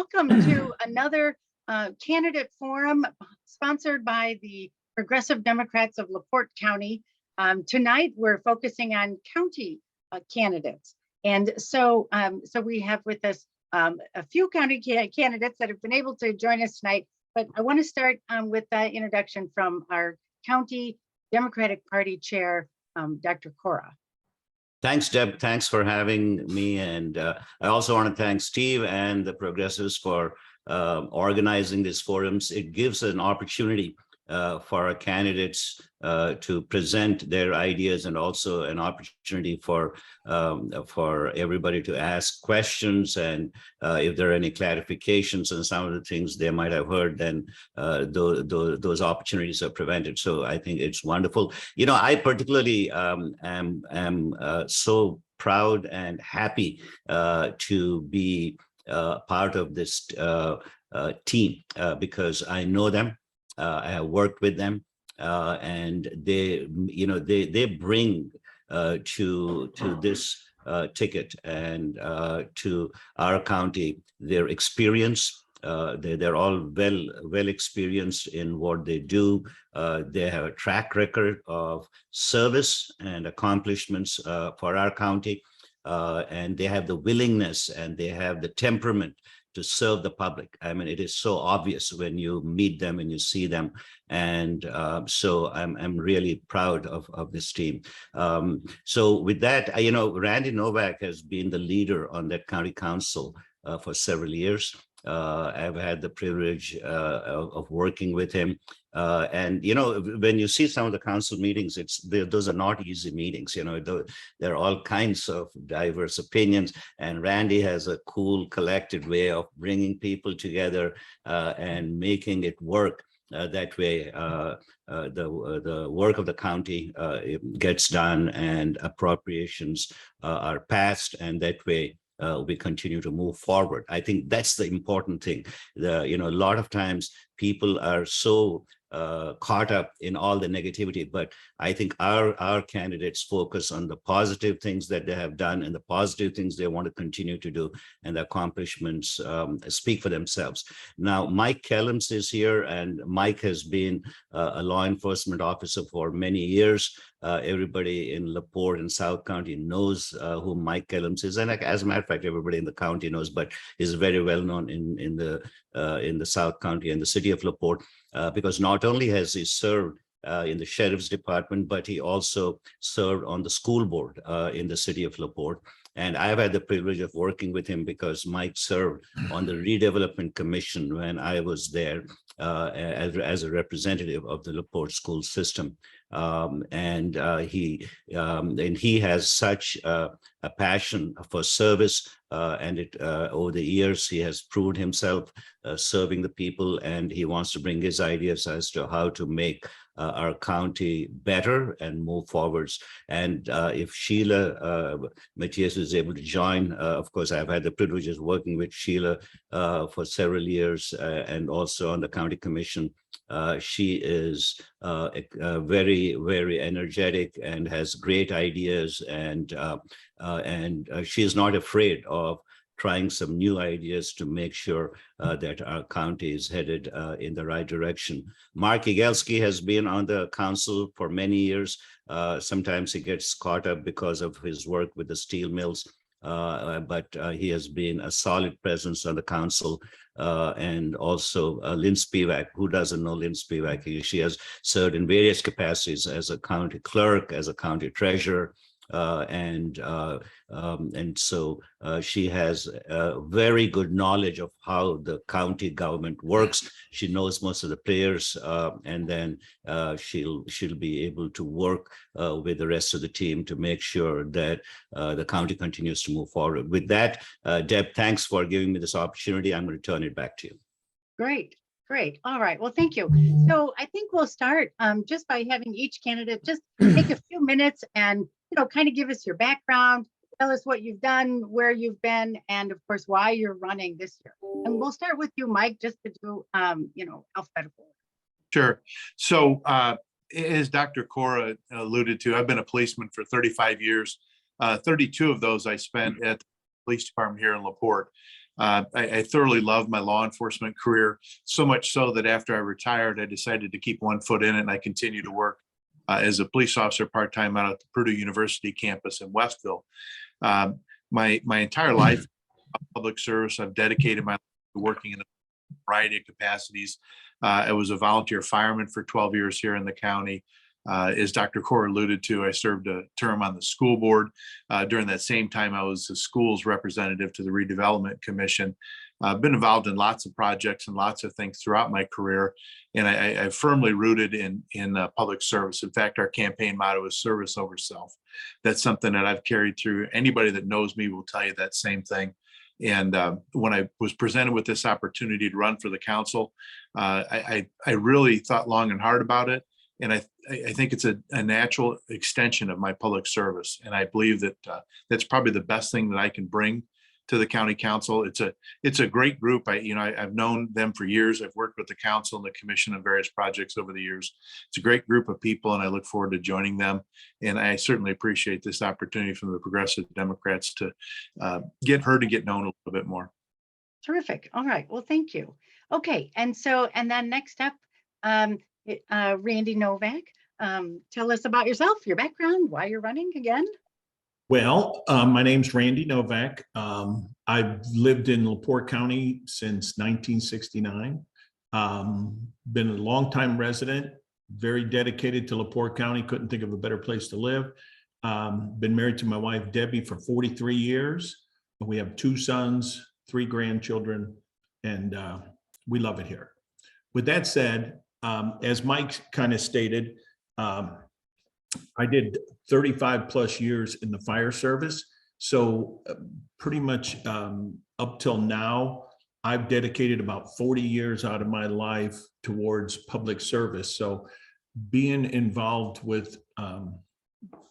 welcome to another candidate forum sponsored by the Progressive Democrats of LaPorte County. Tonight, we're focusing on county candidates. And so we have with us a few county candidates that have been able to join us tonight. But I want to start with the introduction from our County Democratic Party Chair, Dr. Cora. Thanks, Deb. Thanks for having me. And I also want to thank Steve and the Progressives for organizing these forums. It gives an opportunity for our candidates to present their ideas, and also an opportunity for everybody to ask questions. And if there are any clarifications on some of the things they might have heard, then those opportunities are prevented. So I think it's wonderful. You know, I particularly am so proud and happy to be part of this team because I know them. I have worked with them, and they bring to this ticket and to our county their experience. They're all well experienced in what they do. They have a track record of service and accomplishments for our county, and they have the willingness and they have the temperament to serve the public. I mean, it is so obvious when you meet them and you see them. And so I'm really proud of this team. So with that, Randy Novak has been the leader on that county council for several years. I've had the privilege of working with him. And, when you see some of the council meetings, those are not easy meetings. There are all kinds of diverse opinions. And Randy has a cool, collected way of bringing people together and making it work. That way, the work of the county gets done and appropriations are passed. And that way, we continue to move forward. I think that's the important thing. A lot of times people are so caught up in all the negativity, but I think our candidates focus on the positive things that they have done and the positive things they want to continue to do, and the accomplishments speak for themselves. Now, Mike Kellems is here, and Mike has been a law enforcement officer for many years. Everybody in LaPorte and South County knows who Mike Kellems is, and as a matter of fact, everybody in the county knows. But he's very well known in the South County and the city of LaPorte because not only has he served in the sheriff's department, but he also served on the school board in the city of LaPorte. And I've had the privilege of working with him because Mike served on the redevelopment commission when I was there as a representative of the LaPorte school system. And he has such a passion for service, and over the years he has proved himself serving the people, and he wants to bring his ideas as to how to make our county better and move forwards. And if Sheila Matias is able to join, of course, I've had the privilege of working with Sheila for several years and also on the county commission. She is very, very energetic and has great ideas, and she is not afraid of trying some new ideas to make sure that our county is headed in the right direction. Mark Igelski has been on the council for many years. Sometimes he gets caught up because of his work with the steel mills, but he has been a solid presence on the council. And also Lynn Spivak. Who doesn't know Lynn Spivak? She has served in various capacities as a county clerk, as a county treasurer, and so she has a very good knowledge of how the county government works. She knows most of the players, and then she'll be able to work with the rest of the team to make sure that the county continues to move forward. With that, Deb, thanks for giving me this opportunity. I'm going to turn it back to you. Great. All right. Well, thank you. So I think we'll start just by having each candidate just take a few minutes and kind of give us your background, tell us what you've done, where you've been, and of course, why you're running this year. And we'll start with you, Mike, just to do, alphabetical. Sure. So as Dr. Cora alluded to, I've been a policeman for 35 years. 32 of those I spent at the police department here in LaPorte. I thoroughly loved my law enforcement career, so much so that after I retired, I decided to keep one foot in it, and I continue to work as a police officer part-time out at the Purdue University campus in Westville. My entire life, public service, I've dedicated my life to working in a variety of capacities. I was a volunteer fireman for 12 years here in the county. As Dr. Cora alluded to, I served a term on the school board. During that same time, I was the school's representative to the Redevelopment Commission. I've been involved in lots of projects and lots of things throughout my career, and I firmly rooted in public service. In fact, our campaign motto is service over self. That's something that I've carried through. Anybody that knows me will tell you that same thing. And when I was presented with this opportunity to run for the council, I really thought long and hard about it. And I think it's a natural extension of my public service. And I believe that that's probably the best thing that I can bring to the county council. It's a great group. I've known them for years. I've worked with the council and the commission on various projects over the years. It's a great group of people, and I look forward to joining them. And I certainly appreciate this opportunity from the Progressive Democrats to get heard and get known a little bit more. Terrific. All right. Well, thank you. Okay. And then next up, Randy Novak, tell us about yourself, your background, why you're running again. Well, my name's Randy Novak. I've lived in LaPorte County since 1969. Been a longtime resident, very dedicated to LaPorte County. Couldn't think of a better place to live. Been married to my wife, Debbie, for 43 years. We have 2 sons, 3 grandchildren, and we love it here. With that said, as Mike kind of stated, I did 35 plus years in the fire service. So pretty much up till now, I've dedicated about 40 years out of my life towards public service. So being involved with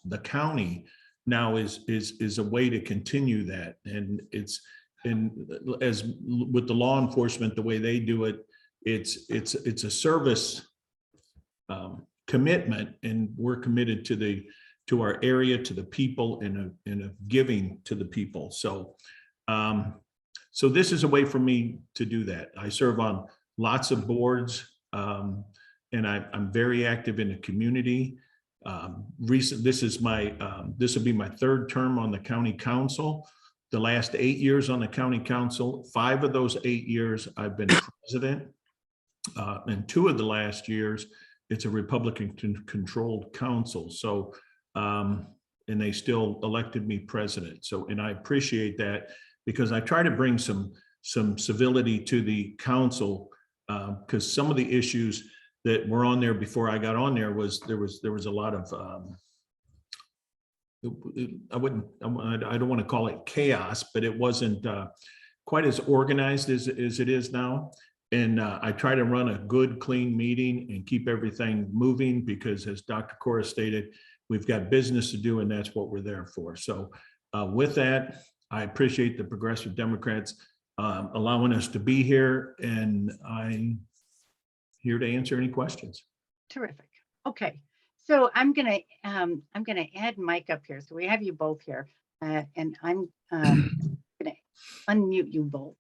the county now is a way to continue that. And as with the law enforcement, the way they do it, it's a service commitment, and we're committed to our area, to the people, and a giving to the people. So so this is a way for me to do that. I serve on lots of boards, and I'm very active in the community. This will be my 3rd term on the county council. The last 8 years on the county council, 5 of those 8 years I've been president, and 2 of the last years it's a Republican controlled council. So, and they still elected me president. So, and I appreciate that, because I try to bring some civility to the council, because some of the issues that were on there before I got on there was there was a lot of I don't want to call it chaos, but it wasn't quite as organized as it is now. And I try to run a good, clean meeting and keep everything moving, because as Dr. Cora stated, we've got business to do, and that's what we're there for. So with that, I appreciate the Progressive Democrats allowing us to be here, and I'm here to answer any questions. Terrific. Okay. So I'm gonna add Mike up here. So we have you both here, and I'm gonna unmute you both.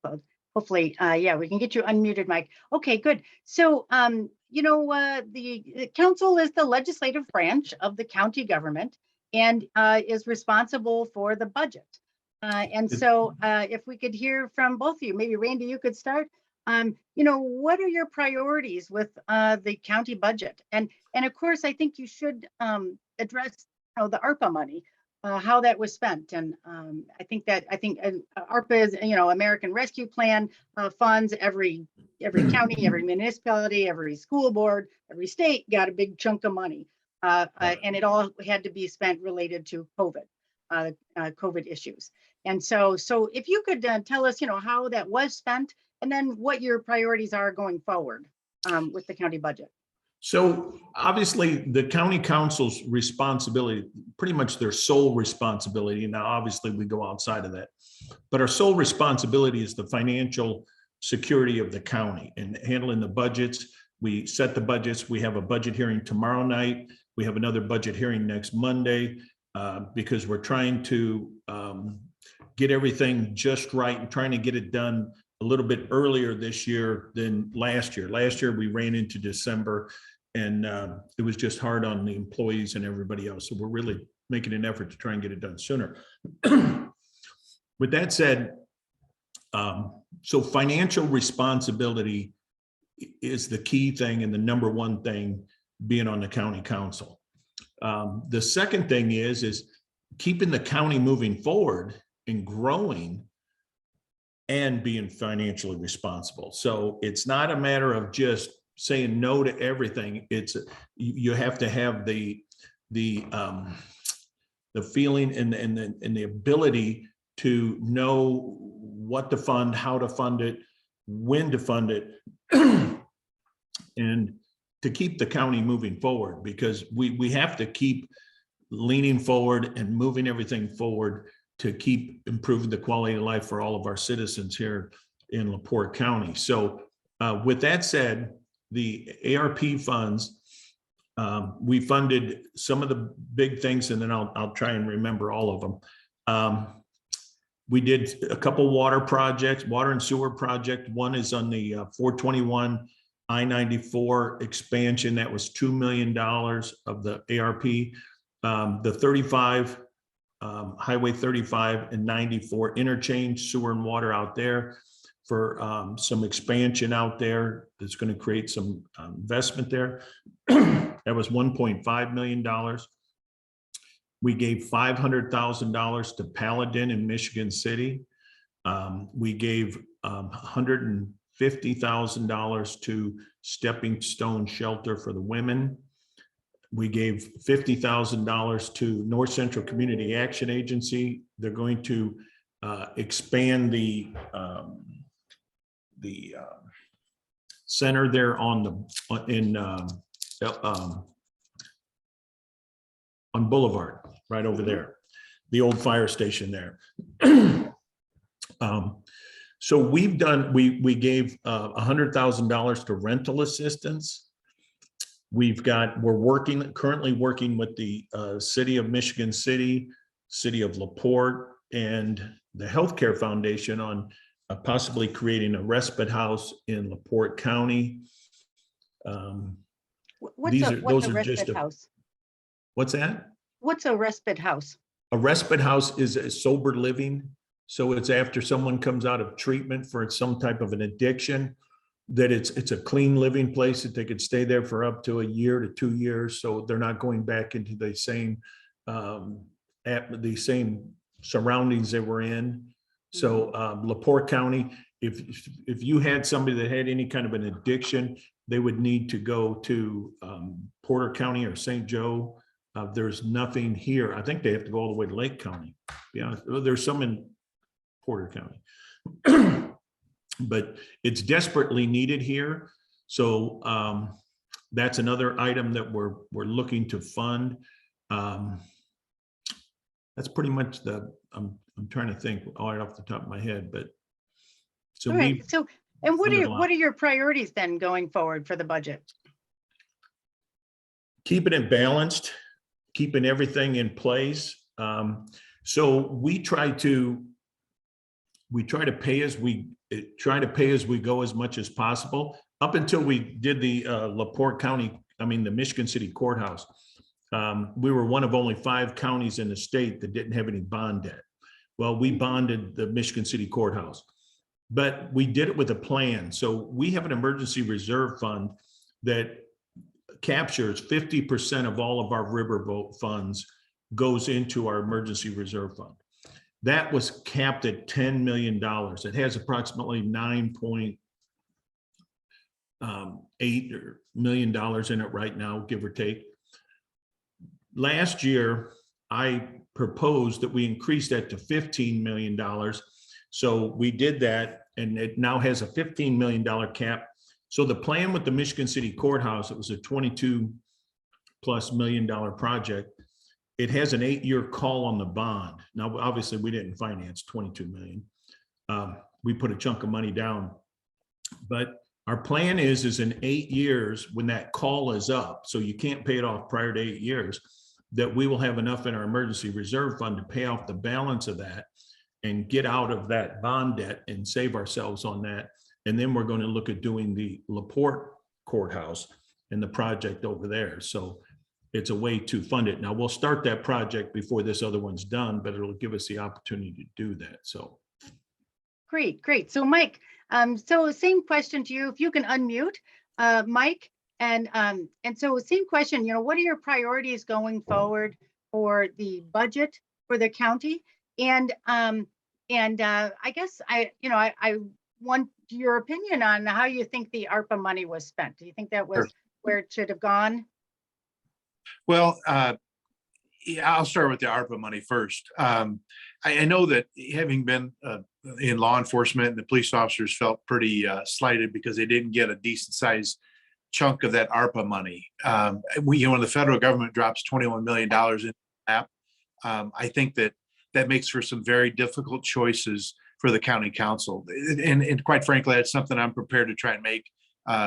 Hopefully, yeah, we can get you unmuted, Mike. Okay, good. So, the council is the legislative branch of the county government and is responsible for the budget. And so if we could hear from both of you, maybe Randy, you could start. What are your priorities with the county budget? And of course, I think you should address the ARPA money. How that was spent, and I think ARPA is, American Rescue Plan funds. Every county, every municipality, every school board, every state got a big chunk of money, and it all had to be spent related to COVID issues. And so if you could tell us, how that was spent, and then what your priorities are going forward with the county budget. So obviously the county council's responsibility, pretty much their sole responsibility. Now, obviously we go outside of that, but our sole responsibility is the financial security of the county and handling the budgets. We set the budgets. We have a budget hearing tomorrow night. We have another budget hearing next Monday, because we're trying to get everything just right and trying to get it done a little bit earlier this year than last year. Last year, we ran into December, and it was just hard on the employees and everybody else. So we're really making an effort to try and get it done sooner. With that said, so financial responsibility is the key thing and the number one thing being on the county council. The second thing is keeping the county moving forward and growing and being financially responsible. So it's not a matter of just saying no to everything. It's, you have to have the feeling and the ability to know what to fund, how to fund it, when to fund it, and to keep the county moving forward, because we have to keep leaning forward and moving everything forward to keep improving the quality of life for all of our citizens here in LaPorte County. So with that said, the ARP funds, we funded some of the big things, and then I'll try and remember all of them. We did a couple water projects, water and sewer project. One is on the 421 I-94 expansion. That was $2 million of the ARP. The 35, Highway 35 and 94 interchange sewer and water out there for some expansion out there that's going to create some investment there. That was $1.5 million. We gave $500,000 to Paladin in Michigan City. We gave $150,000 to Stepping Stone Shelter for the women. We gave $50,000 to North Central Community Action Agency. They're going to expand the center there on Boulevard, right over there, the old fire station there. So we've done, we gave $100,000 to rental assistance. We're currently working with the City of Michigan City, City of LaPorte, and the Healthcare Foundation on possibly creating a respite house in LaPorte County. What's a respite house? What's that? What's a respite house? A respite house is a sober living. So it's after someone comes out of treatment for some type of an addiction, that it's a clean living place that they could stay there for up to a year to 2 years. So they're not going back into the same surroundings they were in. So LaPorte County, if you had somebody that had any kind of an addiction, they would need to go to Porter County or St. Joe. There's nothing here. I think they have to go all the way to Lake County. Yeah, there's some in Porter County, but it's desperately needed here. So that's another item that we're looking to fund. That's pretty much I'm trying to think right off the top of my head, but so all right. So, and what are your priorities then going forward for the budget? Keeping it balanced, keeping everything in place. So we try to pay as we go as much as possible. Up until we did the LaPorte County, the Michigan City Courthouse, we were one of only 5 counties in the state that didn't have any bond debt. Well, we bonded the Michigan City Courthouse, but we did it with a plan. So we have an emergency reserve fund that captures 50% of all of our riverboat funds goes into our emergency reserve fund. That was capped at $10 million. It has approximately $9.8 million in it right now, give or take. Last year, I proposed that we increase that to $15 million. So we did that, and it now has a $15 million cap. So the plan with the Michigan City Courthouse, it was a $22+ million project. It has an 8-year call on the bond. Now, obviously, we didn't finance 22 million. We put a chunk of money down, but our plan is in 8 years, when that call is up, so you can't pay it off prior to 8 years, that we will have enough in our emergency reserve fund to pay off the balance of that. and get out of that bond debt and save ourselves on that. And then we're going to look at doing the LaPorte courthouse and the project over there. So it's a way to fund it. Now we'll start that project before this other one's done, but it'll give us the opportunity to do that. So. Great, great. So Mike, so same question to you, if you can unmute, Mike, and so same question, what are your priorities going forward for the budget for the county? And I guess I want your opinion on how you think the ARPA money was spent. Do you think that was where it should have gone? Well, yeah, I'll start with the ARPA money first. I know that having been in law enforcement, the police officers felt pretty slighted because they didn't get a decent sized chunk of that ARPA money. When the federal government drops $21 million in the lap, I think that makes for some very difficult choices for the county council. And quite frankly, that's something I'm prepared to try and make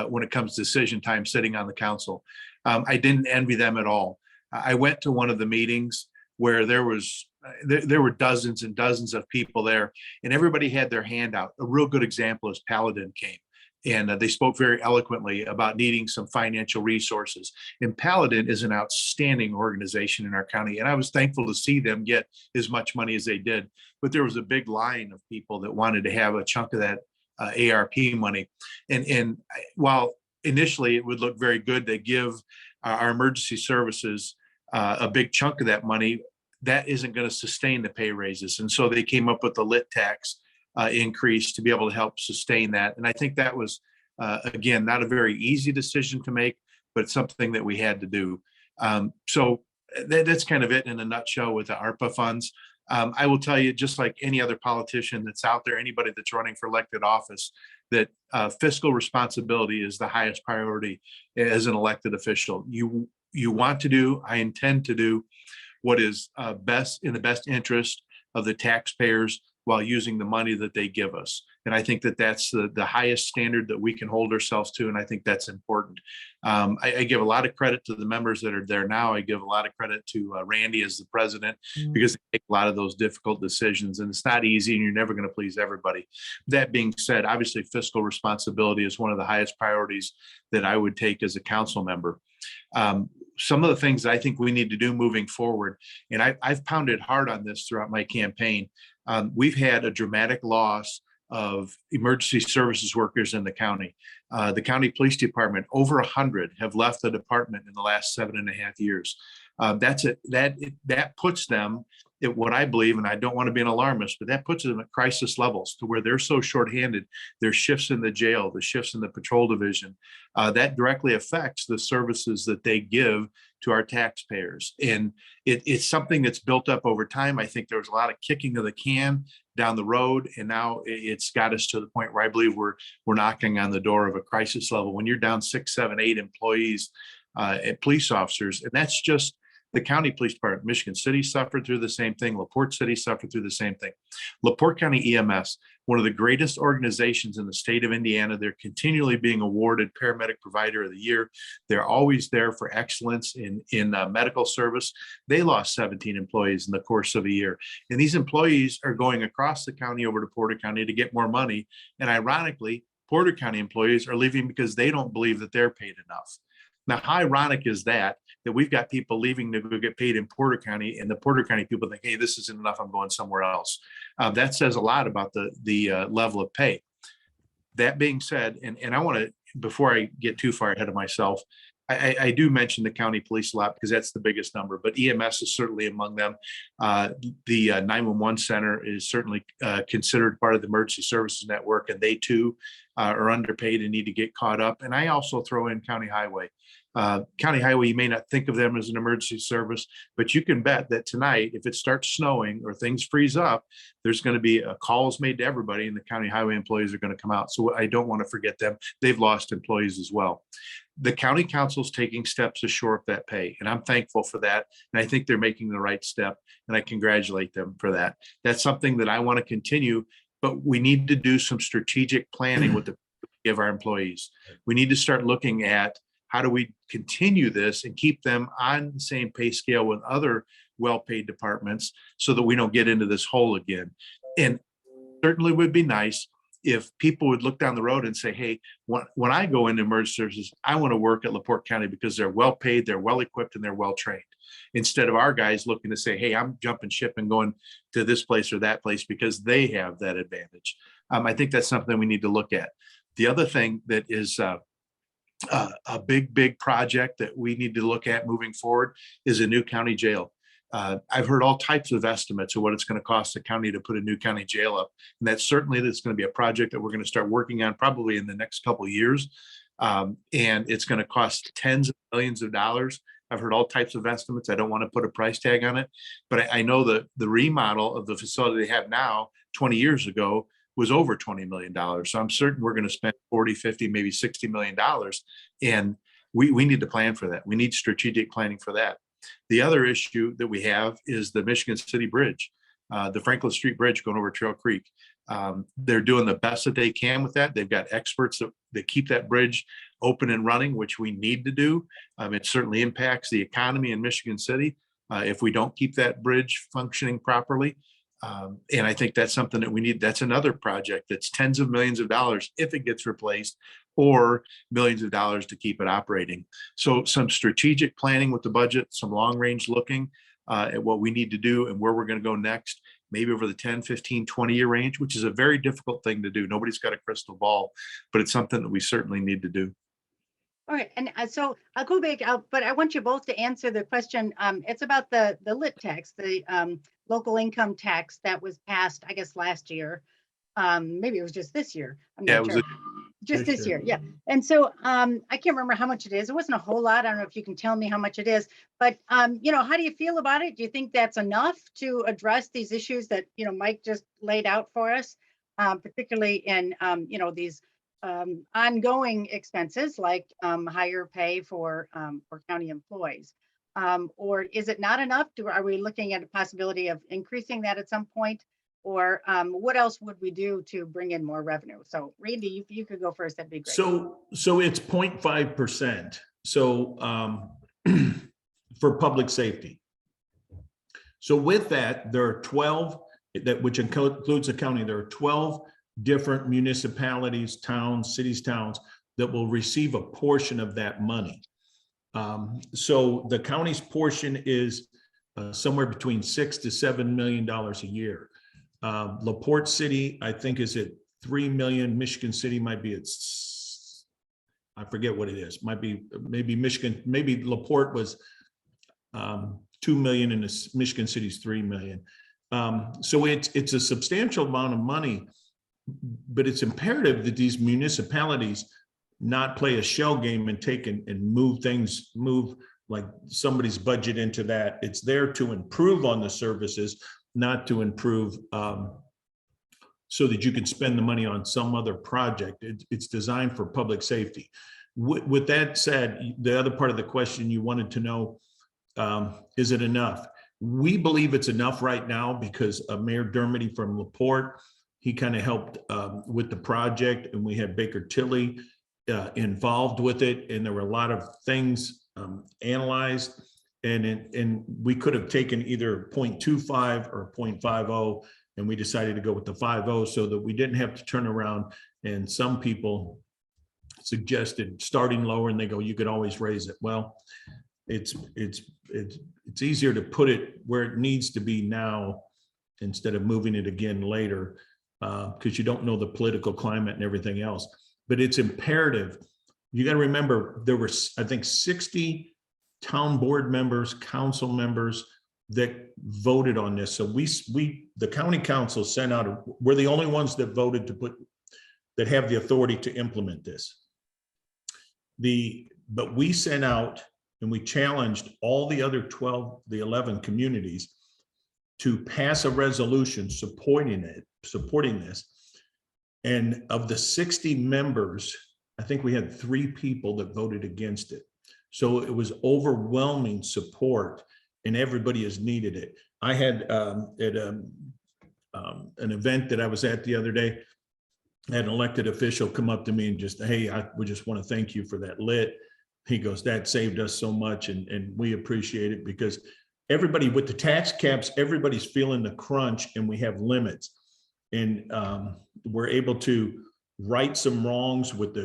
when it comes to decision time sitting on the council. I didn't envy them at all. I went to one of the meetings where there were dozens and dozens of people there, and everybody had their hand out. A real good example is Paladin came, and they spoke very eloquently about needing some financial resources. And Paladin is an outstanding organization in our county, and I was thankful to see them get as much money as they did. But there was a big line of people that wanted to have a chunk of that ARP money. And while initially it would look very good to give our emergency services a big chunk of that money, that isn't going to sustain the pay raises. And so they came up with the lit tax increase to be able to help sustain that. And I think that was, again, not a very easy decision to make, but something that we had to do. So that's kind of it in a nutshell with the ARPA funds. I will tell you, just like any other politician that's out there, anybody that's running for elected office, that fiscal responsibility is the highest priority as an elected official. You want to do, I intend to do what is best in the best interest of the taxpayers while using the money that they give us. And I think that that's the highest standard that we can hold ourselves to. And I think that's important. I give a lot of credit to the members that are there now. I give a lot of credit to Randy as the president, because they make a lot of those difficult decisions, and it's not easy, and you're never going to please everybody. That being said, obviously fiscal responsibility is one of the highest priorities that I would take as a council member. Some of the things I think we need to do moving forward, and I've pounded hard on this throughout my campaign. We've had a dramatic loss of emergency services workers in the county. The county police department, over 100 have left the department in the last 7.5 years. That puts them at what I believe, and I don't want to be an alarmist, but that puts them at crisis levels to where they're so shorthanded. There's shifts in the jail, the shifts in the patrol division. That directly affects the services that they give to our taxpayers. And it's something that's built up over time. I think there was a lot of kicking of the can down the road, and now it's got us to the point where I believe we're knocking on the door of a crisis level. When you're down 6, 7, 8 employees and police officers, and that's just the county police department. Michigan City suffered through the same thing. LaPorte City suffered through the same thing. LaPorte County EMS, one of the greatest organizations in the state of Indiana. They're continually being awarded Paramedic Provider of the Year. They're always there for excellence in medical service. They lost 17 employees in the course of a year. And these employees are going across the county over to Porter County to get more money. And ironically, Porter County employees are leaving because they don't believe that they're paid enough. Now, how ironic is that we've got people leaving to go get paid in Porter County, and the Porter County people think, hey, this isn't enough, I'm going somewhere else. That says a lot about the level of pay. That being said, and I want to, before I get too far ahead of myself, I do mention the county police a lot because that's the biggest number, but EMS is certainly among them. The 911 center is certainly considered part of the emergency services network, and they too are underpaid and need to get caught up. And I also throw in county highway. County highway, you may not think of them as an emergency service, but you can bet that tonight, if it starts snowing or things freeze up, there's going to be calls made to everybody, and the county highway employees are going to come out. So I don't want to forget them. They've lost employees as well. The county council is taking steps to shore up that pay, and I'm thankful for that. And I think they're making the right step, and I congratulate them for that. That's something that I want to continue, but we need to do some strategic planning with the give our employees. We need to start looking at how do we continue this and keep them on the same pay scale with other well-paid departments so that we don't get into this hole again. And certainly would be nice if people would look down the road and say, hey, when I go into emergency services, I want to work at LaPorte County because they're well paid, they're well equipped, and they're well trained. Instead of our guys looking to say, hey, I'm jumping ship and going to this place or that place because they have that advantage. I think that's something we need to look at. The other thing that is a big project that we need to look at moving forward is a new county jail. I've heard all types of estimates of what it's going to cost the county to put a new county jail up. And that's going to be a project that we're going to start working on probably in the next couple of years. And it's going to cost tens of millions of dollars. I've heard all types of estimates. I don't want to put a price tag on it, but I know that the remodel of the facility they have now 20 years ago was over $20 million. So I'm certain we're going to spend 40, 50, maybe $60 million. And we need to plan for that. We need strategic planning for that. The other issue that we have is the Michigan City Bridge, the Franklin Street Bridge going over Trail Creek. They're doing the best that they can with that. They've got experts that keep that bridge open and running, which we need to do. It certainly impacts the economy in Michigan City if we don't keep that bridge functioning properly. And I think that's something that we need. That's another project that's tens of millions of dollars if it gets replaced, or millions of dollars to keep it operating. So some strategic planning with the budget, some long range looking at what we need to do and where we're going to go next, maybe over the 10, 15, 20-year range, which is a very difficult thing to do. Nobody's got a crystal ball, but it's something that we certainly need to do. All right, and so I'll go back out, but I want you both to answer the question. It's about the lit tax, the local income tax that was passed, I guess, last year. Maybe it was just this year. I'm not sure. Just this year, yeah. And so I can't remember how much it is. It wasn't a whole lot. I don't know if you can tell me how much it is, but how do you feel about it? Do you think that's enough to address these issues that Mike just laid out for us, particularly in these ongoing expenses like higher pay for county employees, or is it not enough? Are we looking at a possibility of increasing that at some point? Or what else would we do to bring in more revenue? So Randy, if you could go first, that'd be great. So it's 0.5%. So for public safety. So with that, there are 12, which includes the county, there are 12 different municipalities, towns, cities, towns that will receive a portion of that money. So the county's portion is somewhere between $6 to $7 million a year. LaPorte City, I think, is at 3 million. Michigan City might be at, I forget what it is. Maybe Michigan, maybe LaPorte was 2 million and Michigan City's 3 million. So it's a substantial amount of money, but it's imperative that these municipalities not play a shell game and take and move like somebody's budget into that. It's there to improve on the services, not to improve so that you can spend the money on some other project. It's designed for public safety. With that said, the other part of the question you wanted to know, is it enough? We believe it's enough right now because Mayor Dermody from LaPorte, he kind of helped with the project, and we had Baker Tilly involved with it, and there were a lot of things analyzed. And we could have taken either 0.25 or 0.50, and we decided to go with the 50 so that we didn't have to turn around. And some people suggested starting lower, and they go, you could always raise it. Well, it's easier to put it where it needs to be now instead of moving it again later, because you don't know the political climate and everything else. But it's imperative. You got to remember, there were, I think, 60 town board members, council members that voted on this. So the county council sent out, we're the only ones that voted that have the authority to implement this. But we sent out and we challenged all the other 11 communities to pass a resolution supporting this. And of the 60 members, I think we had 3 people that voted against it. So it was overwhelming support, and everybody has needed it. I had at an event that I was at the other day, I had an elected official come up to me and just, hey, we just want to thank you for that lit. He goes, that saved us so much, and we appreciate it, because everybody with the tax caps, everybody's feeling the crunch, and we have limits. and we're able to right some wrongs with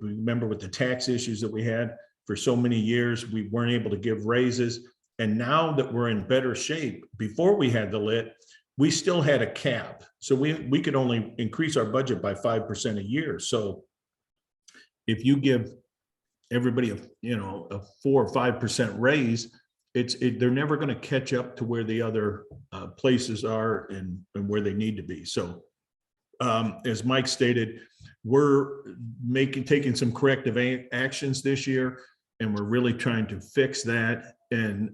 remember with the tax issues that we had for so many years, we weren't able to give raises. And now that we're in better shape, before we had the lit, we still had a cap. So we could only increase our budget by 5% a year. So if you give everybody a 4 or 5% raise, they're never going to catch up to where the other places are and where they need to be. So as Mike stated, we're taking some corrective actions this year, and we're really trying to fix that. And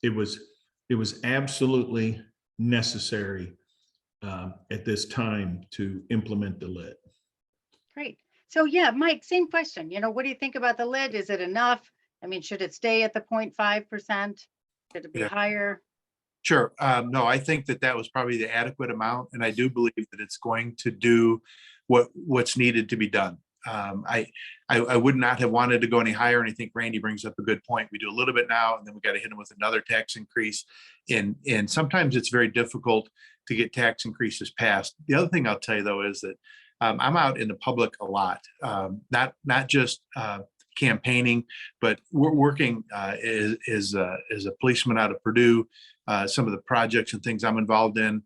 it was absolutely necessary at this time to implement the lit. Great. So yeah, Mike, same question. What do you think about the lit? Is it enough? I mean, should it stay at the 0.5%? Should it be higher? Sure. No, I think that was probably the adequate amount, and I do believe that it's going to do what's needed to be done. I would not have wanted to go any higher, and I think Randy brings up a good point. We do a little bit now, and then we got to hit them with another tax increase, and sometimes it's very difficult to get tax increases passed. The other thing I'll tell you though is that I'm out in the public a lot, not just campaigning, but we're working as a policeman out of Purdue. Some of the projects and things I'm involved in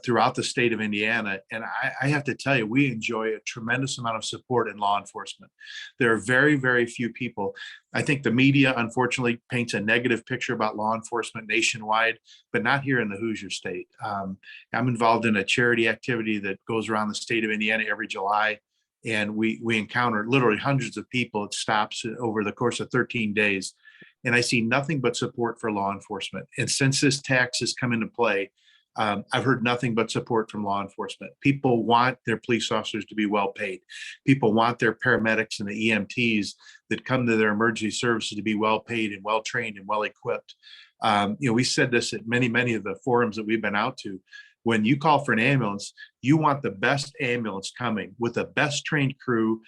throughout the state of Indiana. And I have to tell you, we enjoy a tremendous amount of support in law enforcement. There are very, very few people. I think the media, unfortunately, paints a negative picture about law enforcement nationwide, but not here in the Hoosier state. I'm involved in a charity activity that goes around the state of Indiana every July. And we encounter literally hundreds of people at stops over the course of 13 days. And I see nothing but support for law enforcement. And since this tax has come into play, I've heard nothing but support from law enforcement. People want their police officers to be well paid. People want their paramedics and the EMTs that come to their emergency services to be well paid and well trained and well equipped. We said this at many of the forums that we've been out to. When you call for an ambulance, you want the best ambulance coming with the best trained crew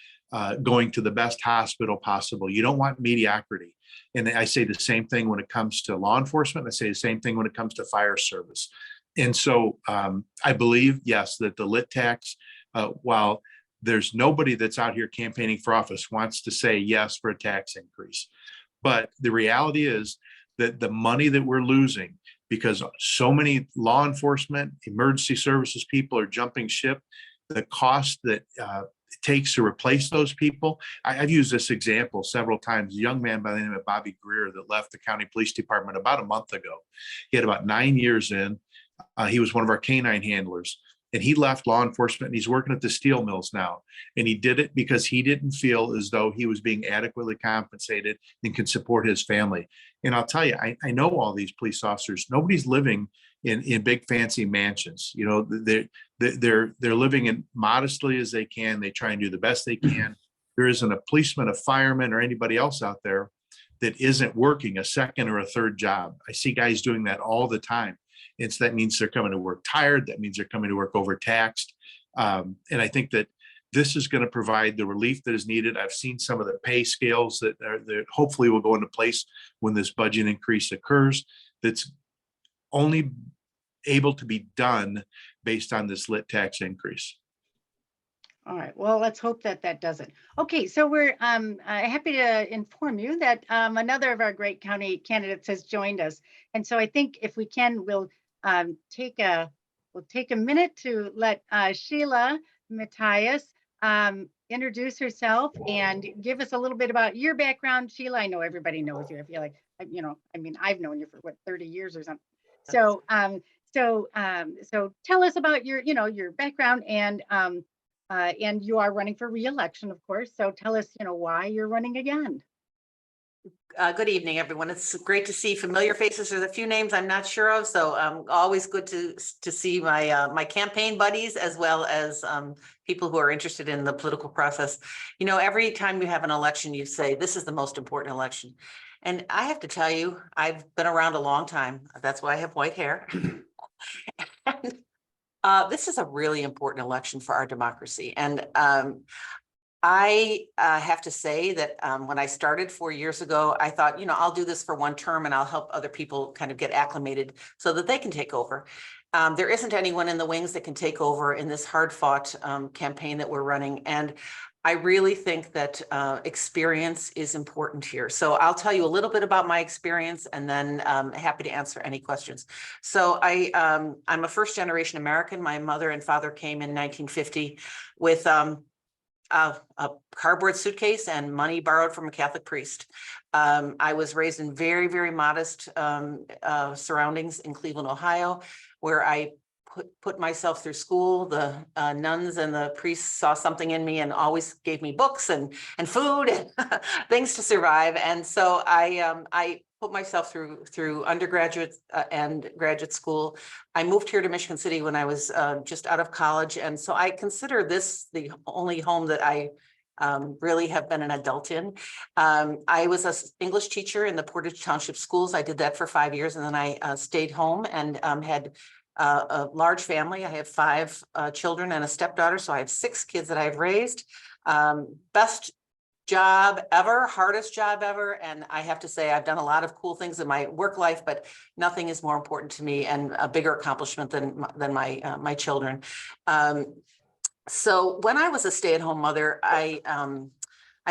going to the best hospital possible. You don't want mediocrity. And I say the same thing when it comes to law enforcement. I say the same thing when it comes to fire service. And so I believe, yes, that the lit tax, while there's nobody that's out here campaigning for office wants to say yes for a tax increase. But the reality is that the money that we're losing, because so many law enforcement, emergency services people are jumping ship, the cost that it takes to replace those people. I've used this example several times. A young man by the name of Bobby Greer that left the county police department about a month ago. He had about 9 years in. He was one of our canine handlers, and he left law enforcement and he's working at the steel mills now. And he did it because he didn't feel as though he was being adequately compensated and could support his family. And I'll tell you, I know all these police officers. Nobody's living in big fancy mansions. They're living in modestly as they can. They try and do the best they can. There isn't a policeman, a fireman, or anybody else out there that isn't working a second or a third job. I see guys doing that all the time. And so that means they're coming to work tired. That means they're coming to work overtaxed. And I think that this is going to provide the relief that is needed. I've seen some of the pay scales that hopefully will go into place when this budget increase occurs. That's only able to be done based on this lit tax increase. All right. Well, let's hope that does it. Okay, so we're happy to inform you that another of our great county candidates has joined us, and so I think if we can, we'll take a minute to let Sheila Matias introduce herself and give us a little bit about your background. Sheila, I know everybody knows you. I feel like I've known you for 30 years or something. So so tell us about your background, and you are running for re-election, of course. So tell us, why you're running again. Good evening, everyone. It's great to see familiar faces. There's a few names I'm not sure of, so always good to see my campaign buddies as well as people who are interested in the political process. Every time you have an election, you say this is the most important election, and I have to tell you, I've been around a long time. That's why I have white hair. And, this is a really important election for our democracy, and I have to say that when I started 4 years ago, I thought, I'll do this for one term and I'll help other people kind of get acclimated so that they can take over. There isn't anyone in the wings that can take over in this hard fought campaign that we're running. And I really think that experience is important here. So I'll tell you a little bit about my experience and then happy to answer any questions. So I'm a first generation American. My mother and father came in 1950 with a cardboard suitcase and money borrowed from a Catholic priest. I was raised in very, very modest surroundings in Cleveland, Ohio, where I put myself through school. The nuns and the priests saw something in me and always gave me books and food and things to survive. And so I put myself through undergraduate and graduate school. I moved here to Michigan City when I was just out of college. And so I consider this the only home that I really have been an adult in. I was an English teacher in the Portage Township schools. I did that for 5 years, and then I stayed home and had a large family. I have 5 children and a stepdaughter, so I have 6 kids that I've raised. Best job ever, hardest job ever. And I have to say, I've done a lot of cool things in my work life, but nothing is more important to me and a bigger accomplishment than my children. So when I was a stay-at-home mother, I